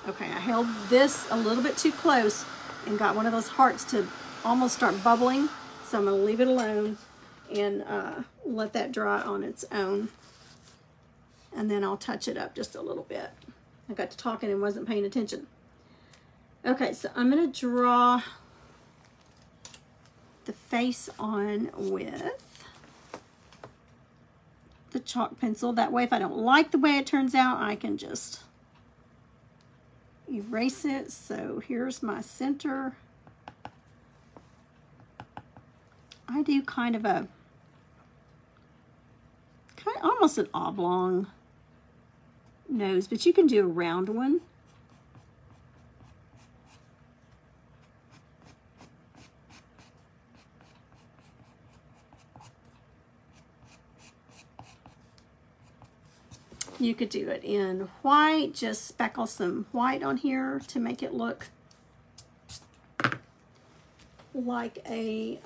Okay, I held this a little bit too close and got one of those hearts to almost start bubbling. So I'm going to leave it alone and let that dry on its own. And then I'll touch it up just a little bit. I got to talking and wasn't paying attention. Okay, so I'm going to draw the face on with the chalk pencil. That way, if I don't like the way it turns out, I can just erase it. So here's my center. I do kind of almost an oblong nose, but you can do a round one. You could do it in white, just speckle some white on here to make it look like a,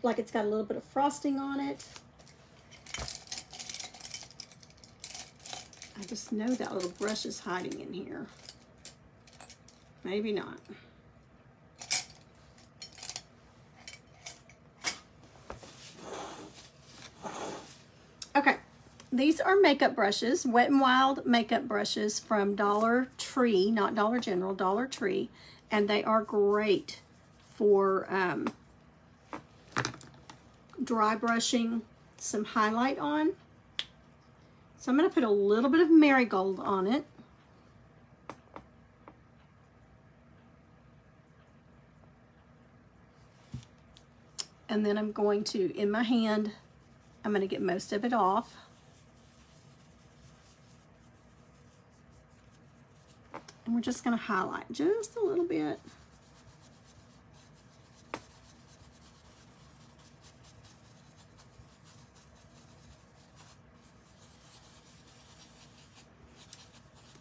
like it's got a little bit of frosting on it. I just know that little brush is hiding in here. Maybe not. Okay. These are makeup brushes, Wet n Wild makeup brushes from Dollar Tree, not Dollar General, Dollar Tree, and they are great for dry brushing some highlight on. So I'm going to put a little bit of marigold on it. And then I'm going to, in my hand, I'm going to get most of it off. And we're just going to highlight just a little bit.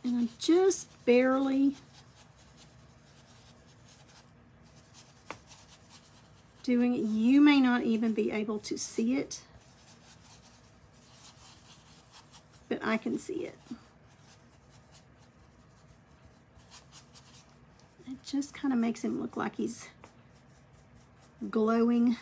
And I'm just barely doing it. You may not even be able to see it, but I can see it. It just kind of makes him look like he's glowing.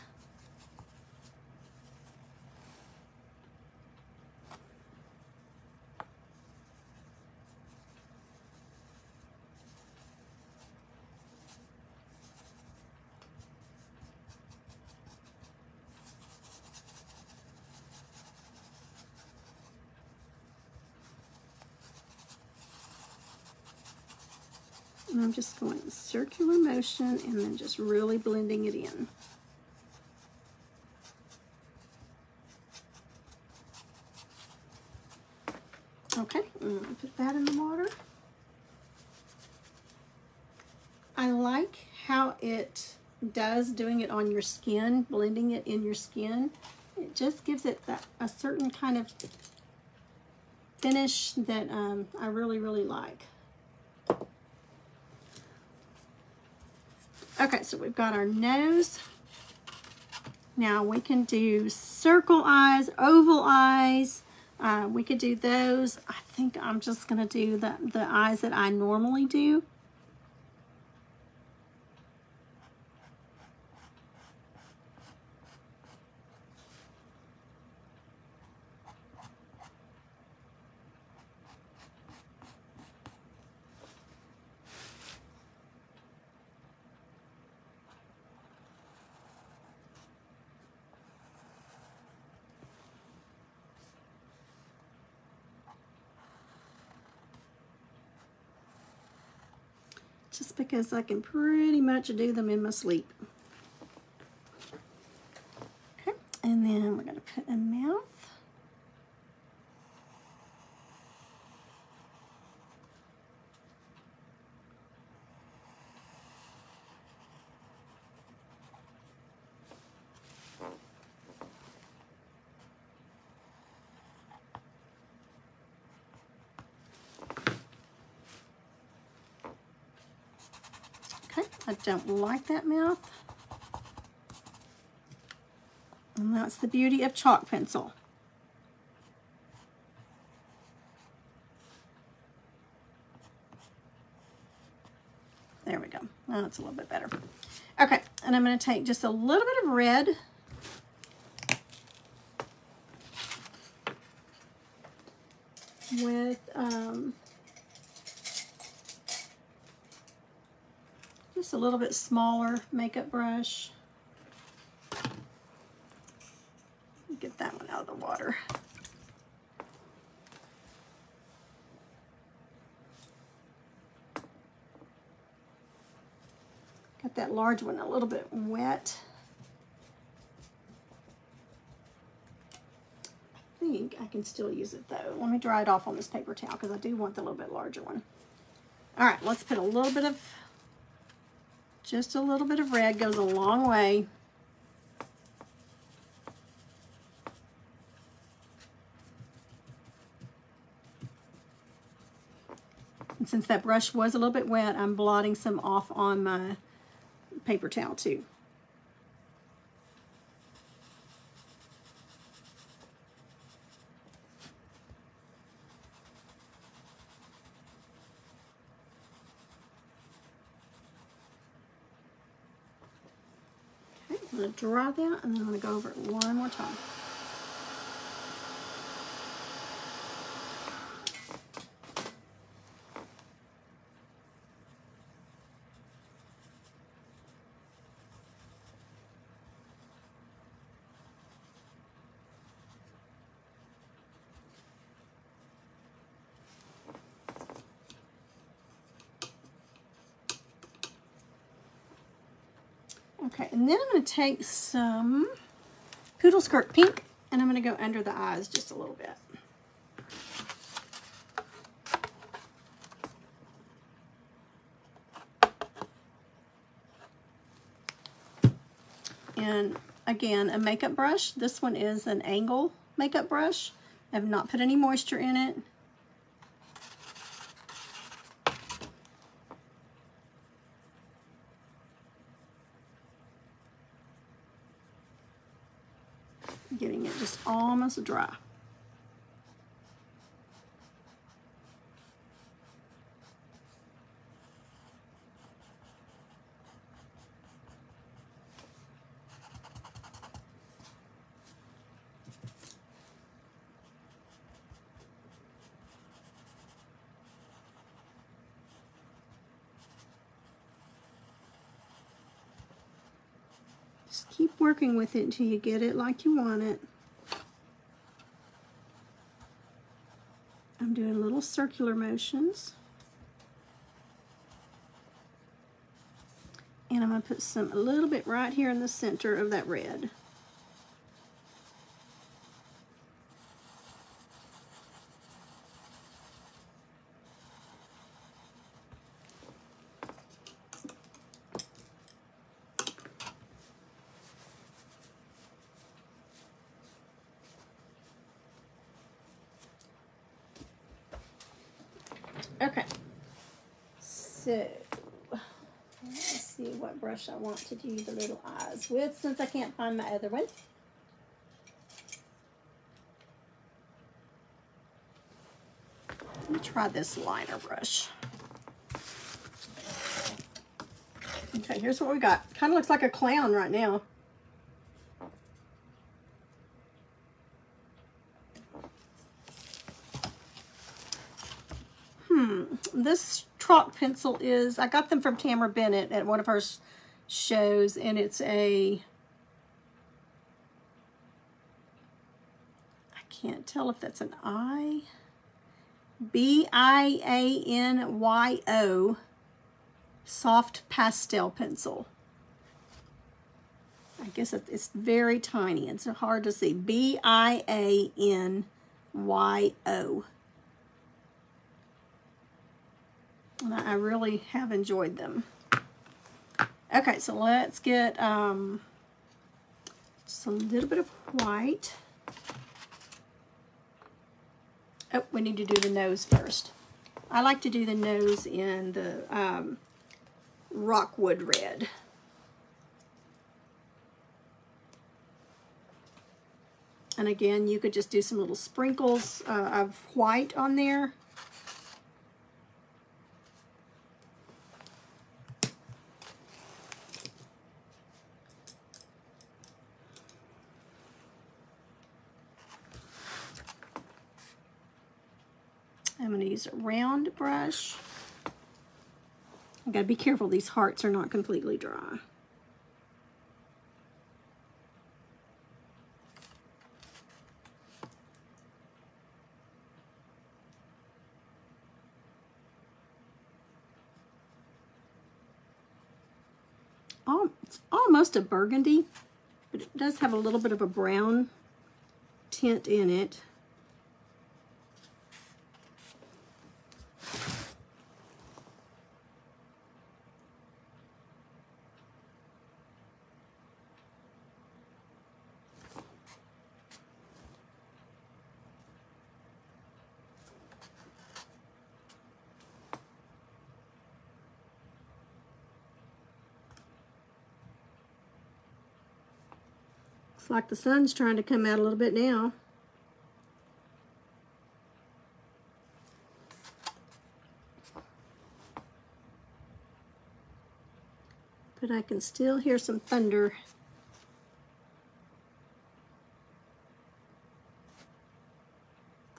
And I'm just going in circular motion and then just really blending it in. Okay, I'm going to put that in the water. I like how it does doing it on your skin, blending it in your skin. It just gives it a certain kind of finish that I really, really like. Okay, so we've got our nose. Now we can do circle eyes, oval eyes. We could do those. I think I'm just going to do the eyes that I normally do. Just because I can pretty much do them in my sleep. Okay, and then we're going to put a mouth. I don't like that mouth. And that's the beauty of chalk pencil. There we go. Now that's a little bit better. Okay, and I'm going to take just a little bit of red. With just a little bit smaller makeup brush. Get that one out of the water. Got that large one a little bit wet. I think I can still use it though. Let me dry it off on this paper towel because I do want the little bit larger one. All right, let's put a little bit of, just a little bit of red goes a long way. And since that brush was a little bit wet, I'm blotting some off on my paper towel too. Okay, I'm going to dry that and then I'm going to go over it one more time. Okay, and then I'm going to take some Poodle Skirt Pink, and I'm going to go under the eyes just a little bit. And again, a makeup brush. This one is an angle makeup brush. I have not put any moisture in it. Getting it just almost dry. Just keep working with it until you get it like you want it. I'm doing little circular motions. And I'm going to put a little bit right here in the center of that red. Okay, so let's see what brush I want to do the little eyes with, since I can't find my other one. Let me try this liner brush. Okay, here's what we got. Kind of looks like a clown right now. This chalk pencil is, I got them from Tamara Bennett at one of her shows, and it's a, I can't tell if that's an I, B-I-A-N-Y-O soft pastel pencil. I guess it's very tiny. It's hard to see. B-I-A-N-Y-O. And I really have enjoyed them. Okay, so let's get just a little bit of white. Oh, we need to do the nose first. I like to do the nose in the Rockwood Red. And again, you could just do some little sprinkles of white on there. I'm going to use a round brush. I've got to be careful, these hearts are not completely dry. Oh, it's almost a burgundy, but it does have a little bit of a brown tint in it. Looks like the sun's trying to come out a little bit now. But I can still hear some thunder.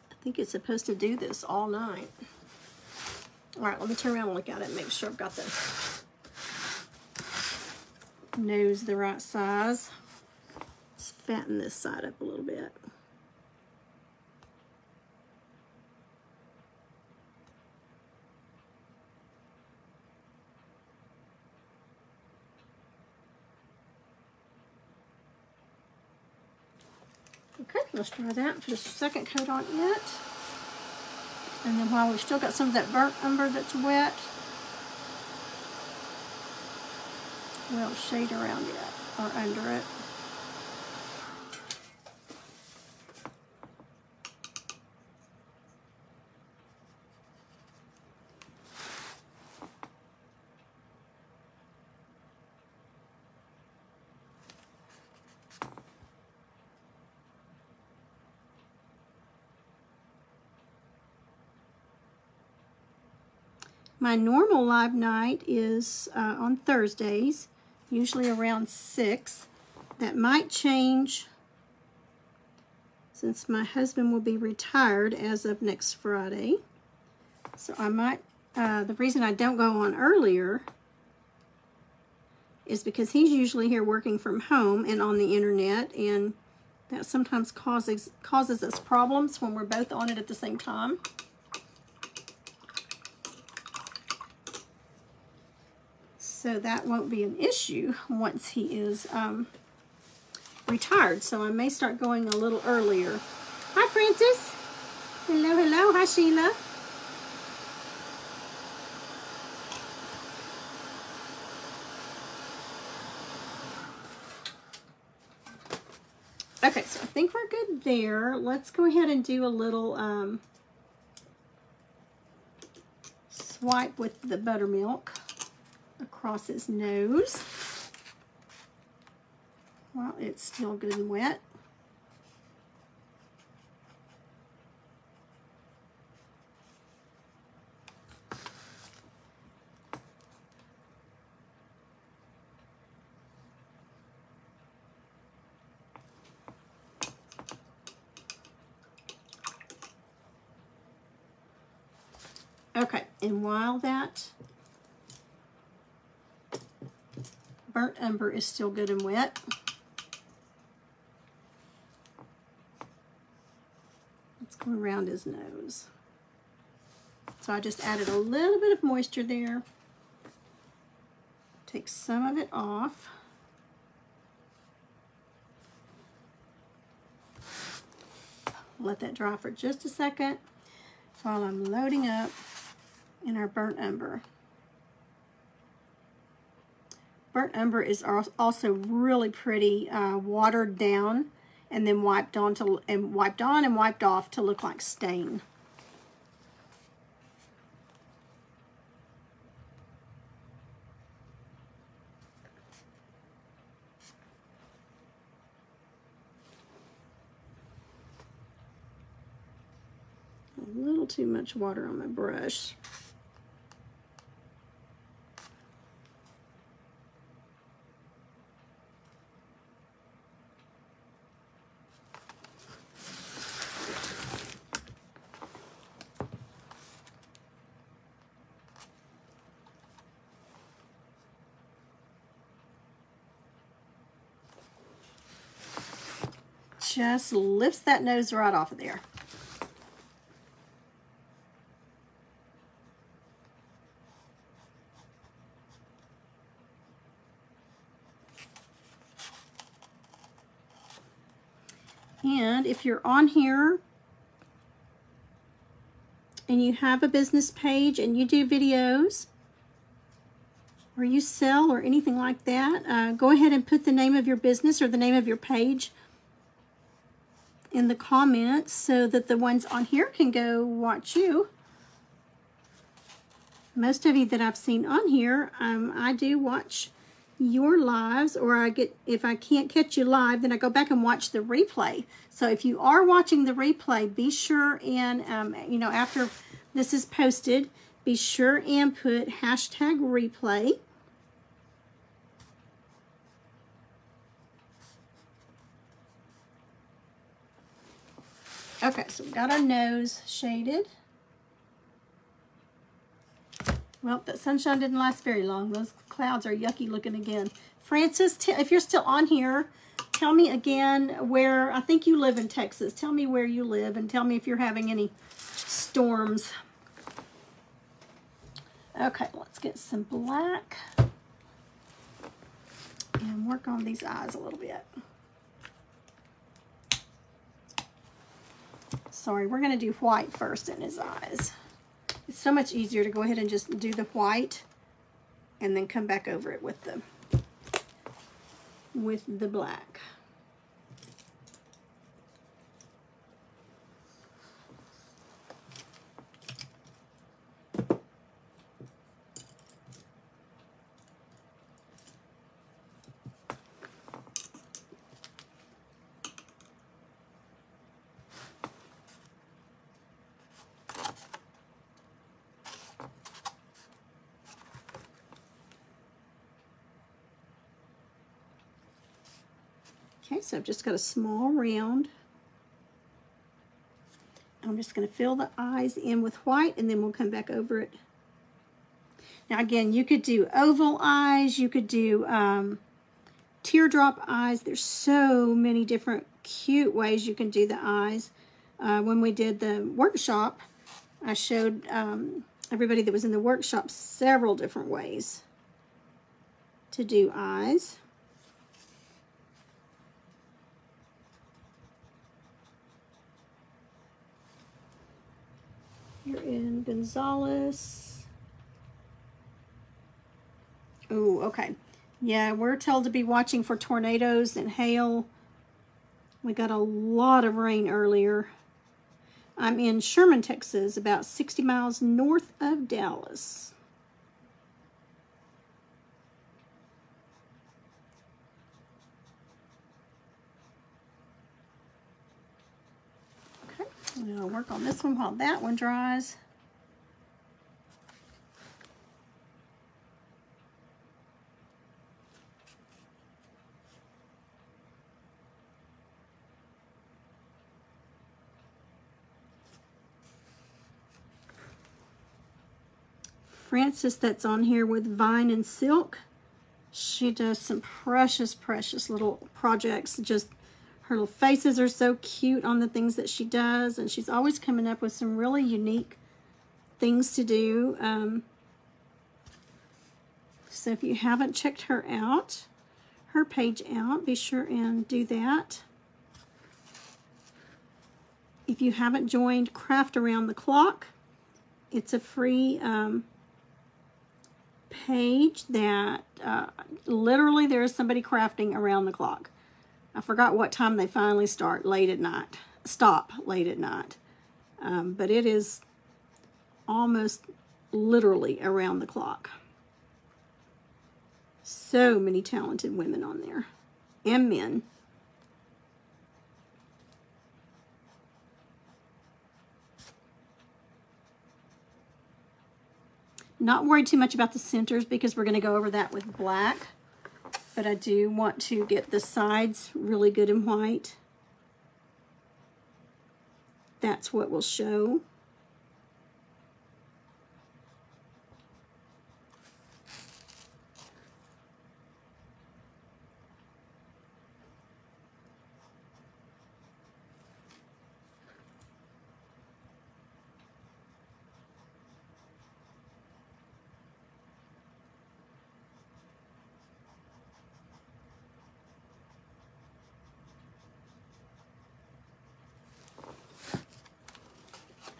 I think it's supposed to do this all night. All right, let me turn around and look at it and make sure I've got the nose the right size. Let's fatten this side up a little bit. Okay, let's try that. Put a second coat on it. And then while we've still got some of that burnt umber that's wet, we'll shade around it or under it. My normal live night is on Thursdays, usually around 6. That might change since my husband will be retired as of next Friday. So I might, the reason I don't go on earlier is because he's usually here working from home and on the internet, and that sometimes causes us problems when we're both on it at the same time. So that won't be an issue once he is retired. So I may start going a little earlier. Hi, Francis. Hello, hello. Hi, Sheila. Okay, so I think we're good there. Let's go ahead and do a little swipe with the buttermilk across his nose while it's still good and wet. Okay, and while that burnt umber is still good and wet, let's go around his nose. So I just added a little bit of moisture there. Take some of it off. Let that dry for just a second while I'm loading up in our burnt umber. Burnt umber is also really pretty, watered down and then wiped on and wiped off to look like stain. little too much water on my brush. Just lifts that nose right off of there. And if you're on here and you have a business page and you do videos or you sell or anything like that, go ahead and put the name of your business or the name of your page in the comments so that the ones on here can go watch you. Most of you that I've seen on here, I do watch your lives, or if I can't catch you live, then I go back and watch the replay. So if you are watching the replay, be sure and, you know, after this is posted, be sure and put hashtag replay. Okay, so we got our nose shaded. Well, that sunshine didn't last very long. Those clouds are yucky looking again. Francis, if you're still on here, tell me again where, I think you live in Texas. Tell me where you live and tell me if you're having any storms. Okay, let's get some black and work on these eyes a little bit. Sorry, we're going to do white first in his eyes. It's so much easier to go ahead and just do the white and then come back over it with the black. Okay, so I've just got a small round. I'm just going to fill the eyes in with white and then we'll come back over it. Now again, you could do oval eyes, you could do teardrop eyes. There's so many different cute ways you can do the eyes. When we did the workshop, I showed everybody that was in the workshop several different ways to do eyes. You're in Gonzalez. Oh, okay. Yeah, we're told to be watching for tornadoes and hail. We got a lot of rain earlier. I'm in Sherman, Texas, about 60 miles north of Dallas. I'll work on this one while that one dries. Frances, that's on here with Vine and Silk. She does some precious, precious little projects. Just her little faces are so cute on the things that she does, and she's always coming up with some really unique things to do. So if you haven't checked her out, her page out, be sure and do that. If you haven't joined Craft Around the Clock, it's a free page that literally there is somebody crafting around the clock. I forgot what time they finally stop late at night. But it is almost literally around the clock. So many talented women on there, and men. Not worried too much about the centers because we're going to go over that with black. But I do want to get the sides really good and white. That's what will show.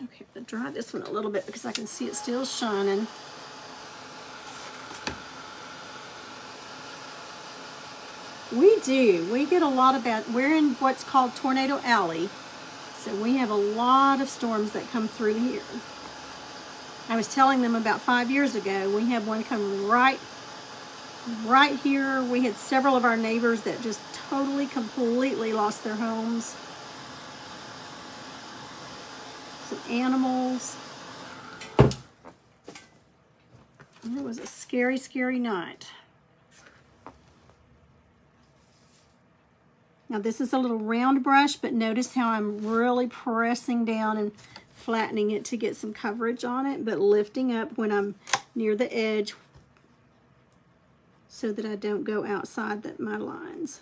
Okay, I'm going to dry this one a little bit because I can see it still shining. We get a lot of bad, we're in what's called Tornado Alley. So we have a lot of storms that come through here. I was telling them about 5 years ago, we had one come right here. We had several of our neighbors that just totally, completely lost their homes. Some animals. It was a scary, scary night. Now this is a little round brush, but notice how I'm really pressing down and flattening it to get some coverage on it, but lifting up when I'm near the edge so that I don't go outside my lines.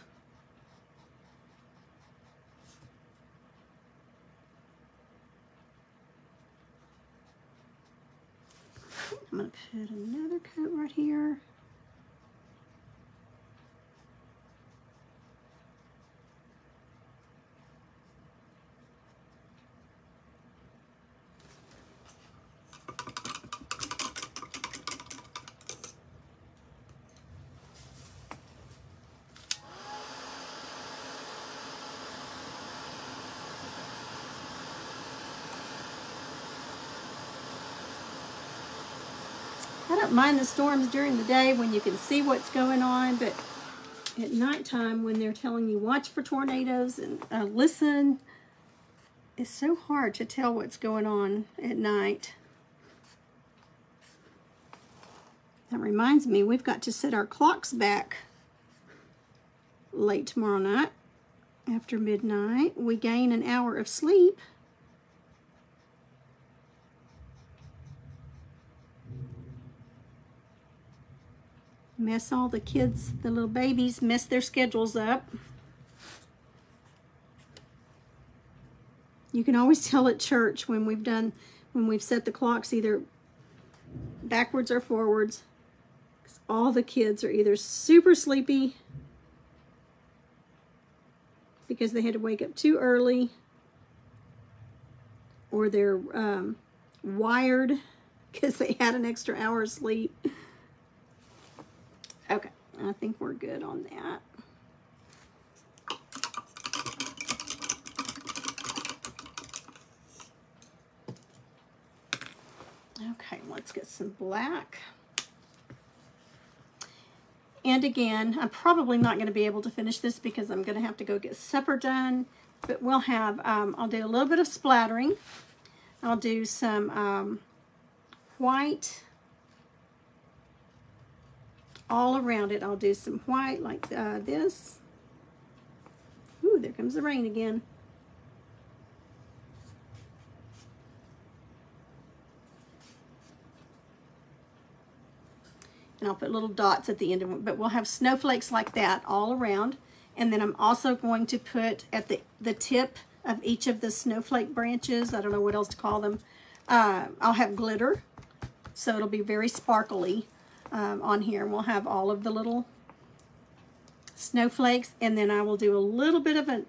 I'm going to put another coat right here. I don't mind the storms during the day when you can see what's going on, but at nighttime when they're telling you watch for tornadoes and listen, it's so hard to tell what's going on at night. That reminds me, we've got to set our clocks back late tomorrow night after midnight. We gain an hour of sleep. Mess all the kids, the little babies, mess their schedules up. You can always tell at church when we've set the clocks either backwards or forwards. 'Cause all the kids are either super sleepy because they had to wake up too early, or they're wired because they had an extra hour of sleep. Okay, I think we're good on that. Okay, let's get some black. And again, I'm probably not going to be able to finish this because I'm going to have to go get supper done. But we'll have, I'll do a little bit of splattering. I'll do some white all around it. I'll do some white like this. Ooh, there comes the rain again. And I'll put little dots at the end of it, but we'll have snowflakes like that all around. And then I'm also going to put at the tip of each of the snowflake branches, I don't know what else to call them, I'll have glitter. So it'll be very sparkly on here. We'll have all of the little snowflakes, and then I will do a little bit of an,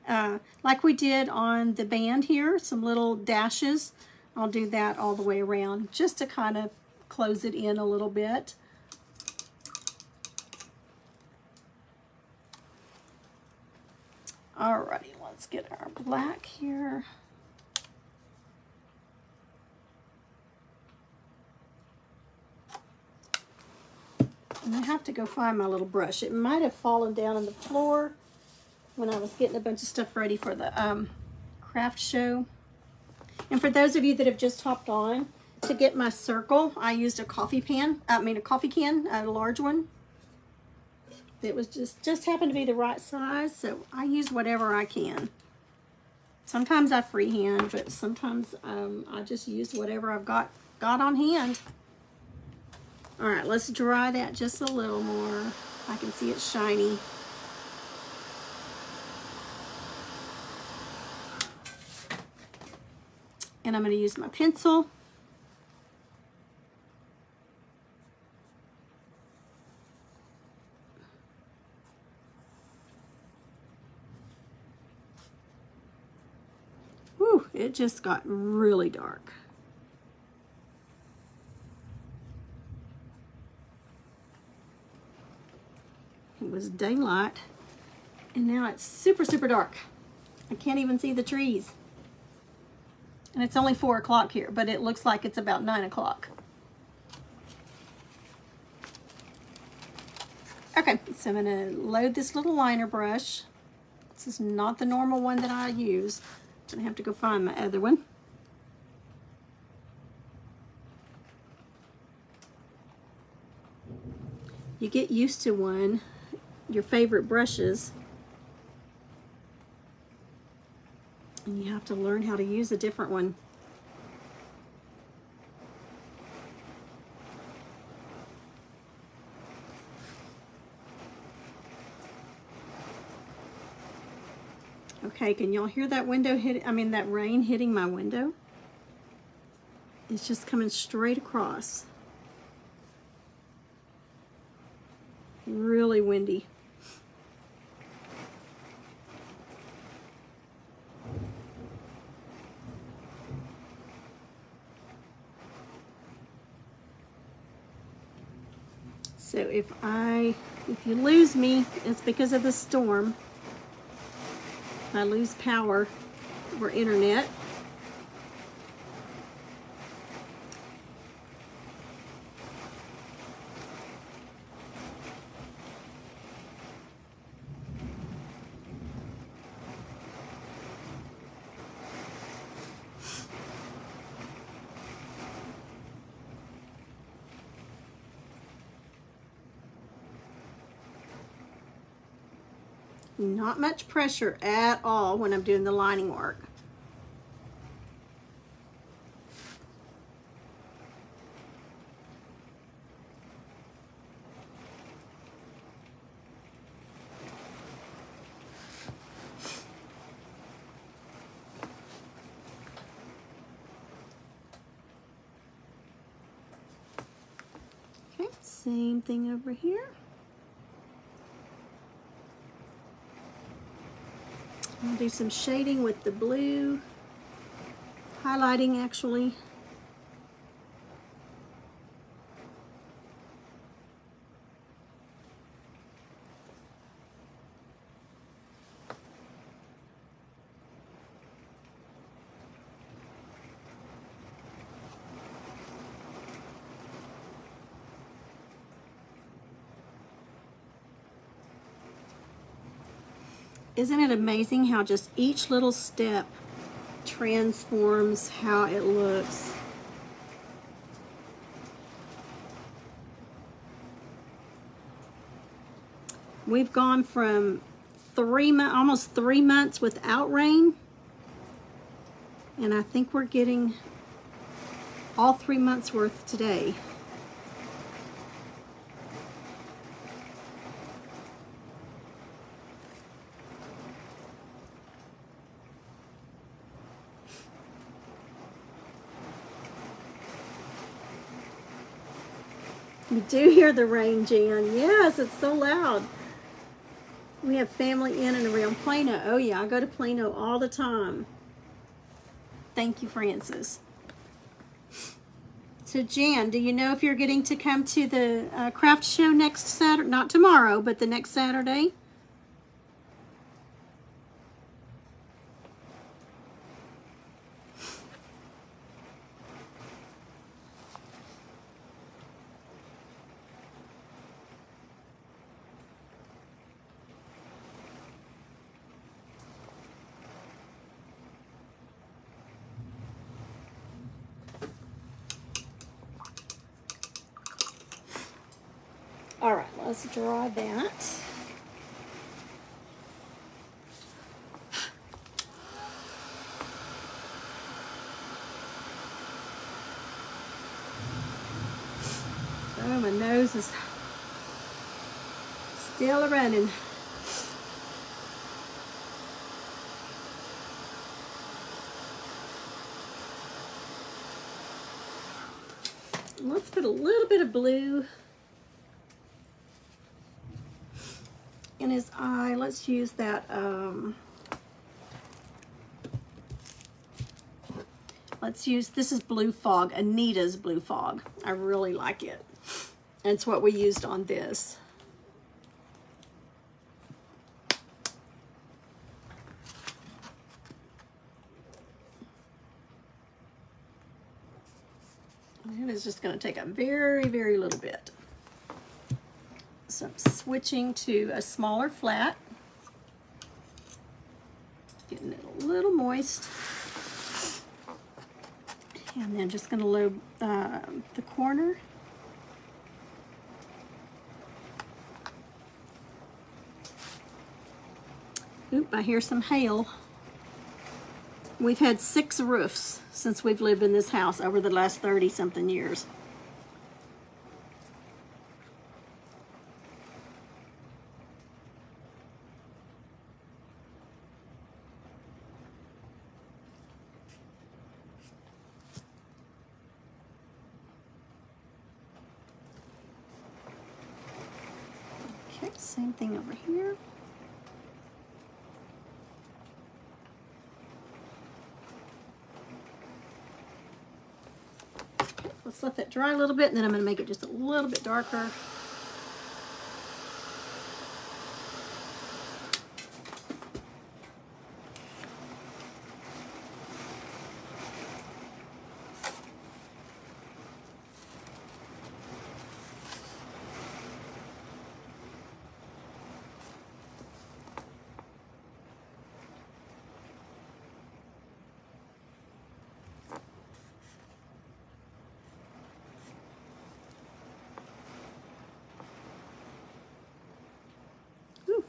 like we did on the band here, some little dashes. I'll do that all the way around just to kind of close it in a little bit. Alrighty, let's get our black here. And I have to go find my little brush. It might have fallen down on the floor when I was getting a bunch of stuff ready for the craft show. And for those of you that have just hopped on, To get my circle, I used a coffee can, a large one. It was just happened to be the right size, so I use whatever I can. Sometimes I freehand, but sometimes I just use whatever I've got on hand. All right, let's dry that just a little more. I can see it's shiny. And I'm going to use my pencil. Whew, it just got really dark. It was daylight, and now it's super, super dark. I can't even see the trees. And it's only 4 o'clock here, but it looks like it's about 9 o'clock. Okay, so I'm gonna load this little liner brush. This is not the normal one that I use. I'm gonna have to go find my other one. You get used to your favorite brushes, and you have to learn how to use a different one. Okay, can y'all hear that that rain hitting my window? It's just coming straight across. Really windy. So if you lose me, it's because of the storm. If I lose power or internet. Not much pressure at all when I'm doing the lining work. Okay, same thing over here. I'll do some shading with the blue, highlighting actually. Isn't it amazing how just each little step transforms how it looks? We've gone from almost 3 months without rain, and I think we're getting all 3 months worth today. You do hear the rain, Jan. Yes, it's so loud. We have family in and around Plano. Oh yeah, I go to Plano all the time. Thank you, Francis. So Jan, do you know if you're getting to come to the craft show next Saturday? Not tomorrow, but the next Saturday? let's draw that. Oh, my nose is still running. Let's put a little bit of blue in his eye. Let's use that, this is Blue Fog, Anita's Blue Fog. I really like it. It's what we used on this. And it's just going to take a very, very little bit. So I'm switching to a smaller flat. Getting it a little moist. And then just going to load the corner. Oop, I hear some hail. We've had 6 roofs since we've lived in this house over the last 30-something years. Okay, same thing over here. Let's let that dry a little bit, and then I'm going to make it just a little bit darker.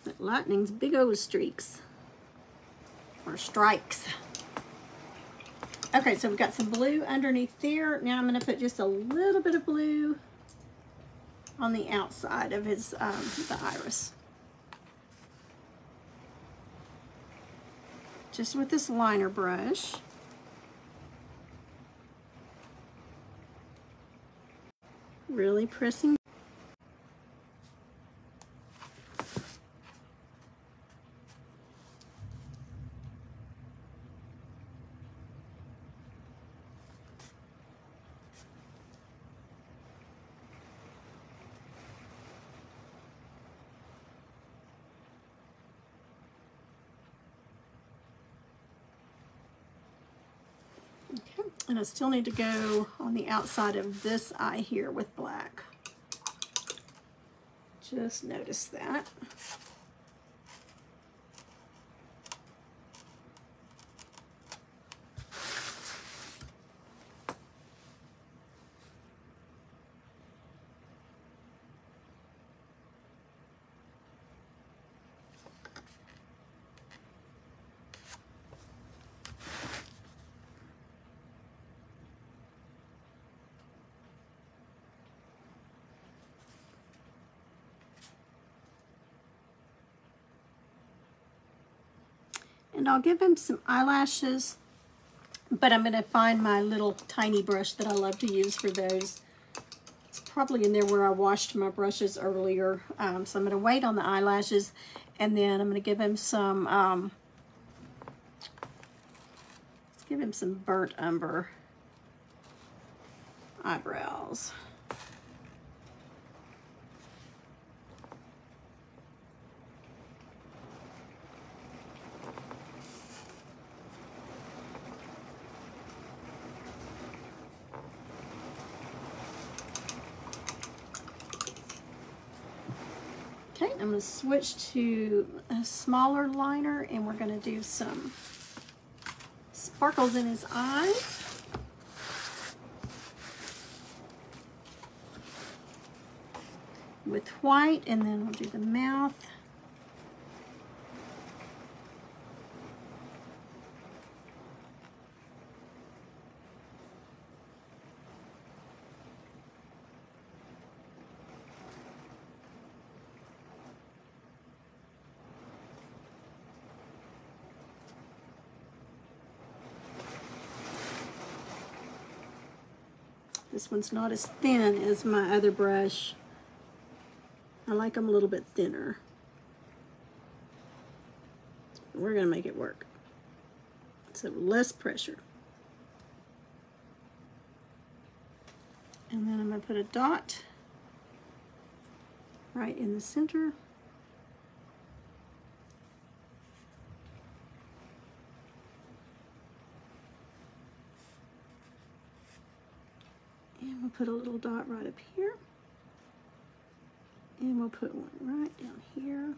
That lightning's big old streaks or strikes. Okay, so we've got some blue underneath there. Now I'm going to put just a little bit of blue on the outside of his the iris. Just with this liner brush. Really pressing. Okay, and I still need to go on the outside of this eye here with black. Just notice that. And I'll give him some eyelashes, but I'm going to find my little tiny brush that I love to use for those. It's probably in there where I washed my brushes earlier. So I'm going to wait on the eyelashes, and then I'm going to give him some, let's give him some burnt umber eyebrows. Okay, I'm going to switch to a smaller liner, and we're going to do some sparkles in his eyes. with white, and then we'll do the mouth. This one's not as thin as my other brush. I like them a little bit thinner. We're going to make it work. So less pressure. And then I'm going to put a dot right in the center. And we'll put a little dot right up here. And we'll put one right down here.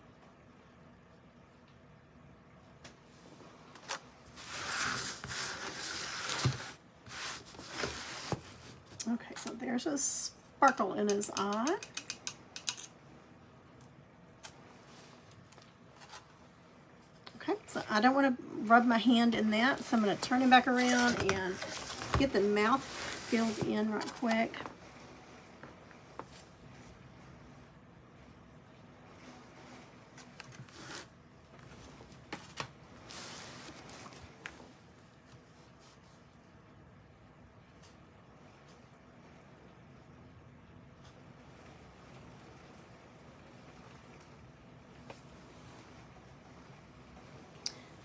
Okay, so there's a sparkle in his eye. Okay, so I don't want to rub my hand in that, so I'm going to turn him back around and get the mouth filled in right quick.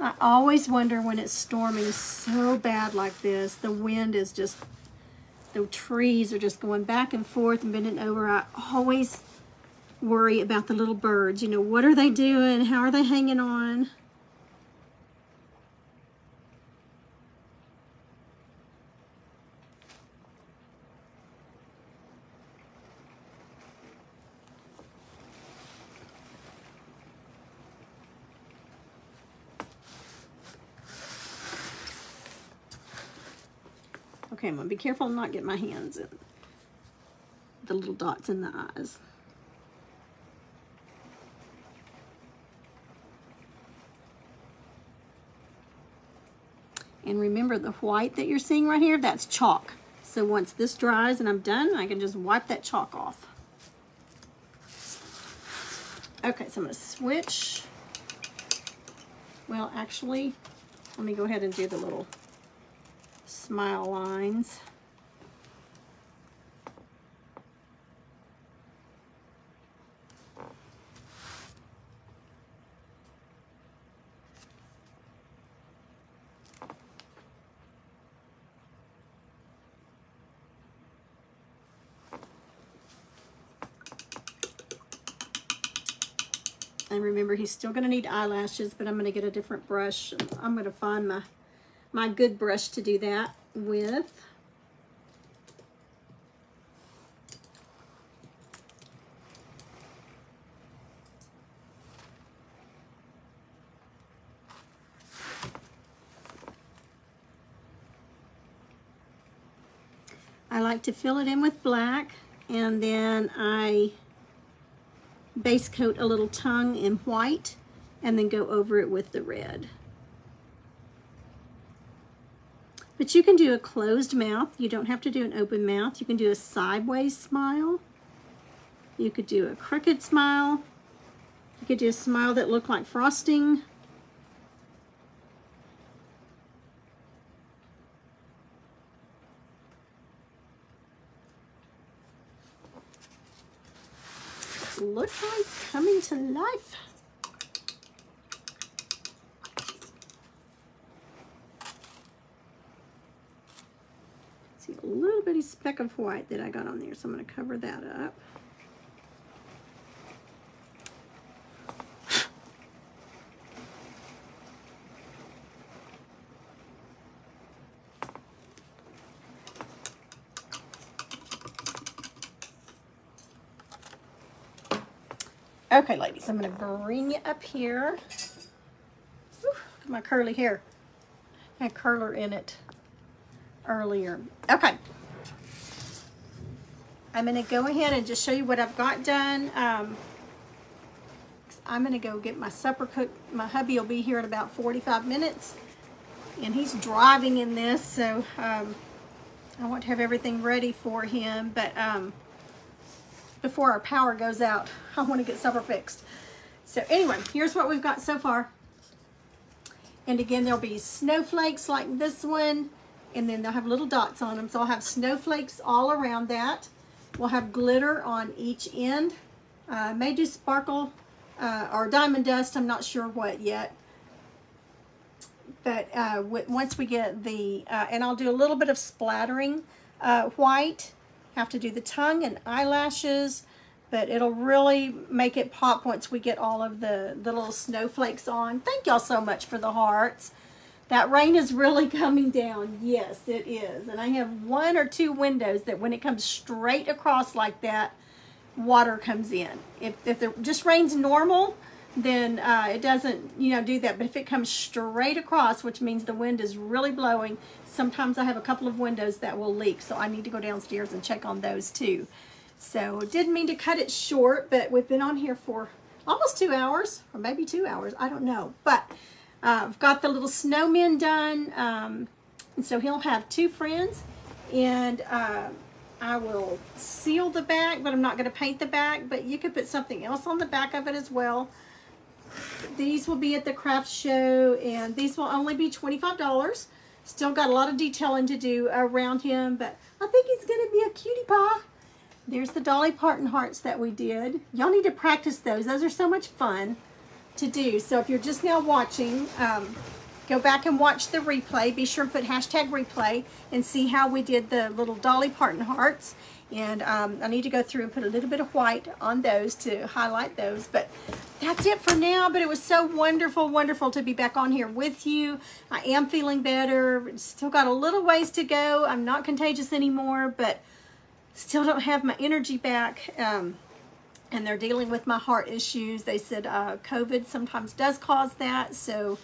I always wonder when it's storming so bad like this, the wind is just, the trees are just going back and forth and bending over. I always worry about the little birds. You know, what are they doing? How are they hanging on? Okay, I'm going to be careful and not get my hands in the little dots in the eyes. And remember, the white that you're seeing right here, that's chalk. So once this dries and I'm done, I can just wipe that chalk off. Okay, so I'm going to switch. Well, actually, let me go ahead and do the little smile lines. And remember, he's still going to need eyelashes, but I'm going to get a different brush. I'm going to find my good brush to do that with. I like to fill it in with black, and then I base coat a little tongue in white and then go over it with the red. But you can do a closed mouth. You don't have to do an open mouth. You can do a sideways smile. You could do a crooked smile. You could do a smile that looked like frosting. Look how it's coming to life. See a little bitty speck of white that I got on there, so I'm going to cover that up. Okay, ladies, I'm going to bring you up here. Whew, look at my curly hair. I had curler in it earlier. Okay. I'm going to go ahead and just show you what I've got done. I'm going to go get my supper cooked. My hubby will be here in about 45 minutes, and he's driving in this, so I want to have everything ready for him, but before our power goes out, I want to get supper fixed. So anyway, here's what we've got so far. And again, there'll be snowflakes like this one, and then they'll have little dots on them. So I'll have snowflakes all around that. We'll have glitter on each end. May do sparkle or diamond dust, I'm not sure what yet. But once we get the, and I'll do a little bit of splattering white. Have to do the tongue and eyelashes, but it'll really make it pop once we get all of the little snowflakes on. Thank y'all so much for the hearts. That rain is really coming down. Yes, it is. And I have 1 or 2 windows that when it comes straight across like that, water comes in. If it just rains normal, then it doesn't, do that. But if it comes straight across, which means the wind is really blowing, sometimes I have a couple of windows that will leak. So I need to go downstairs and check on those too. So didn't mean to cut it short, but we've been on here for almost 2 hours, or maybe 2 hours. I don't know. But I've got the little snowmen done. And so he'll have 2 friends. And I will seal the back, but I'm not going to paint the back. But you could put something else on the back of it as well. These will be at the craft show, and these will only be $25. Still got a lot of detailing to do around him, but I think he's going to be a cutie pie. There's the Dolly Parton hearts that we did. Y'all need to practice those. Those are so much fun to do. So if you're just now watching, go back and watch the replay. Be sure and put hashtag replay and see how we did the little Dolly Parton hearts. And I need to go through and put a little bit of white on those to highlight those. But that's it for now. But it was so wonderful, wonderful to be back on here with you. I am feeling better. Still got a little ways to go. I'm not contagious anymore, but still don't have my energy back. And they're dealing with my heart issues. They said COVID sometimes does cause that. So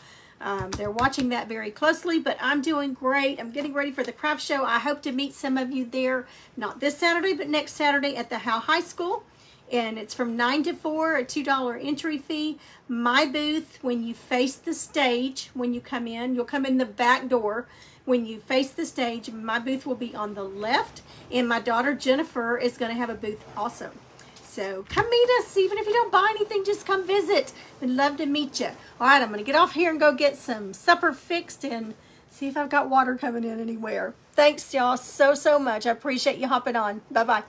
they're watching that very closely, but I'm doing great. I'm getting ready for the craft show. I hope to meet some of you there, not this Saturday, but next Saturday at the Howe High School. And it's from 9 to 4, a $2 entry fee. My booth, when you face the stage, when you come in, you'll come in the back door. When you face the stage, my booth will be on the left, and my daughter Jennifer is going to have a booth also. So come meet us. Even if you don't buy anything, just come visit. We'd love to meet you. All right, I'm going to get off here and go get some supper fixed and see if I've got water coming in anywhere. Thanks, y'all, so much. I appreciate you hopping on. Bye-bye.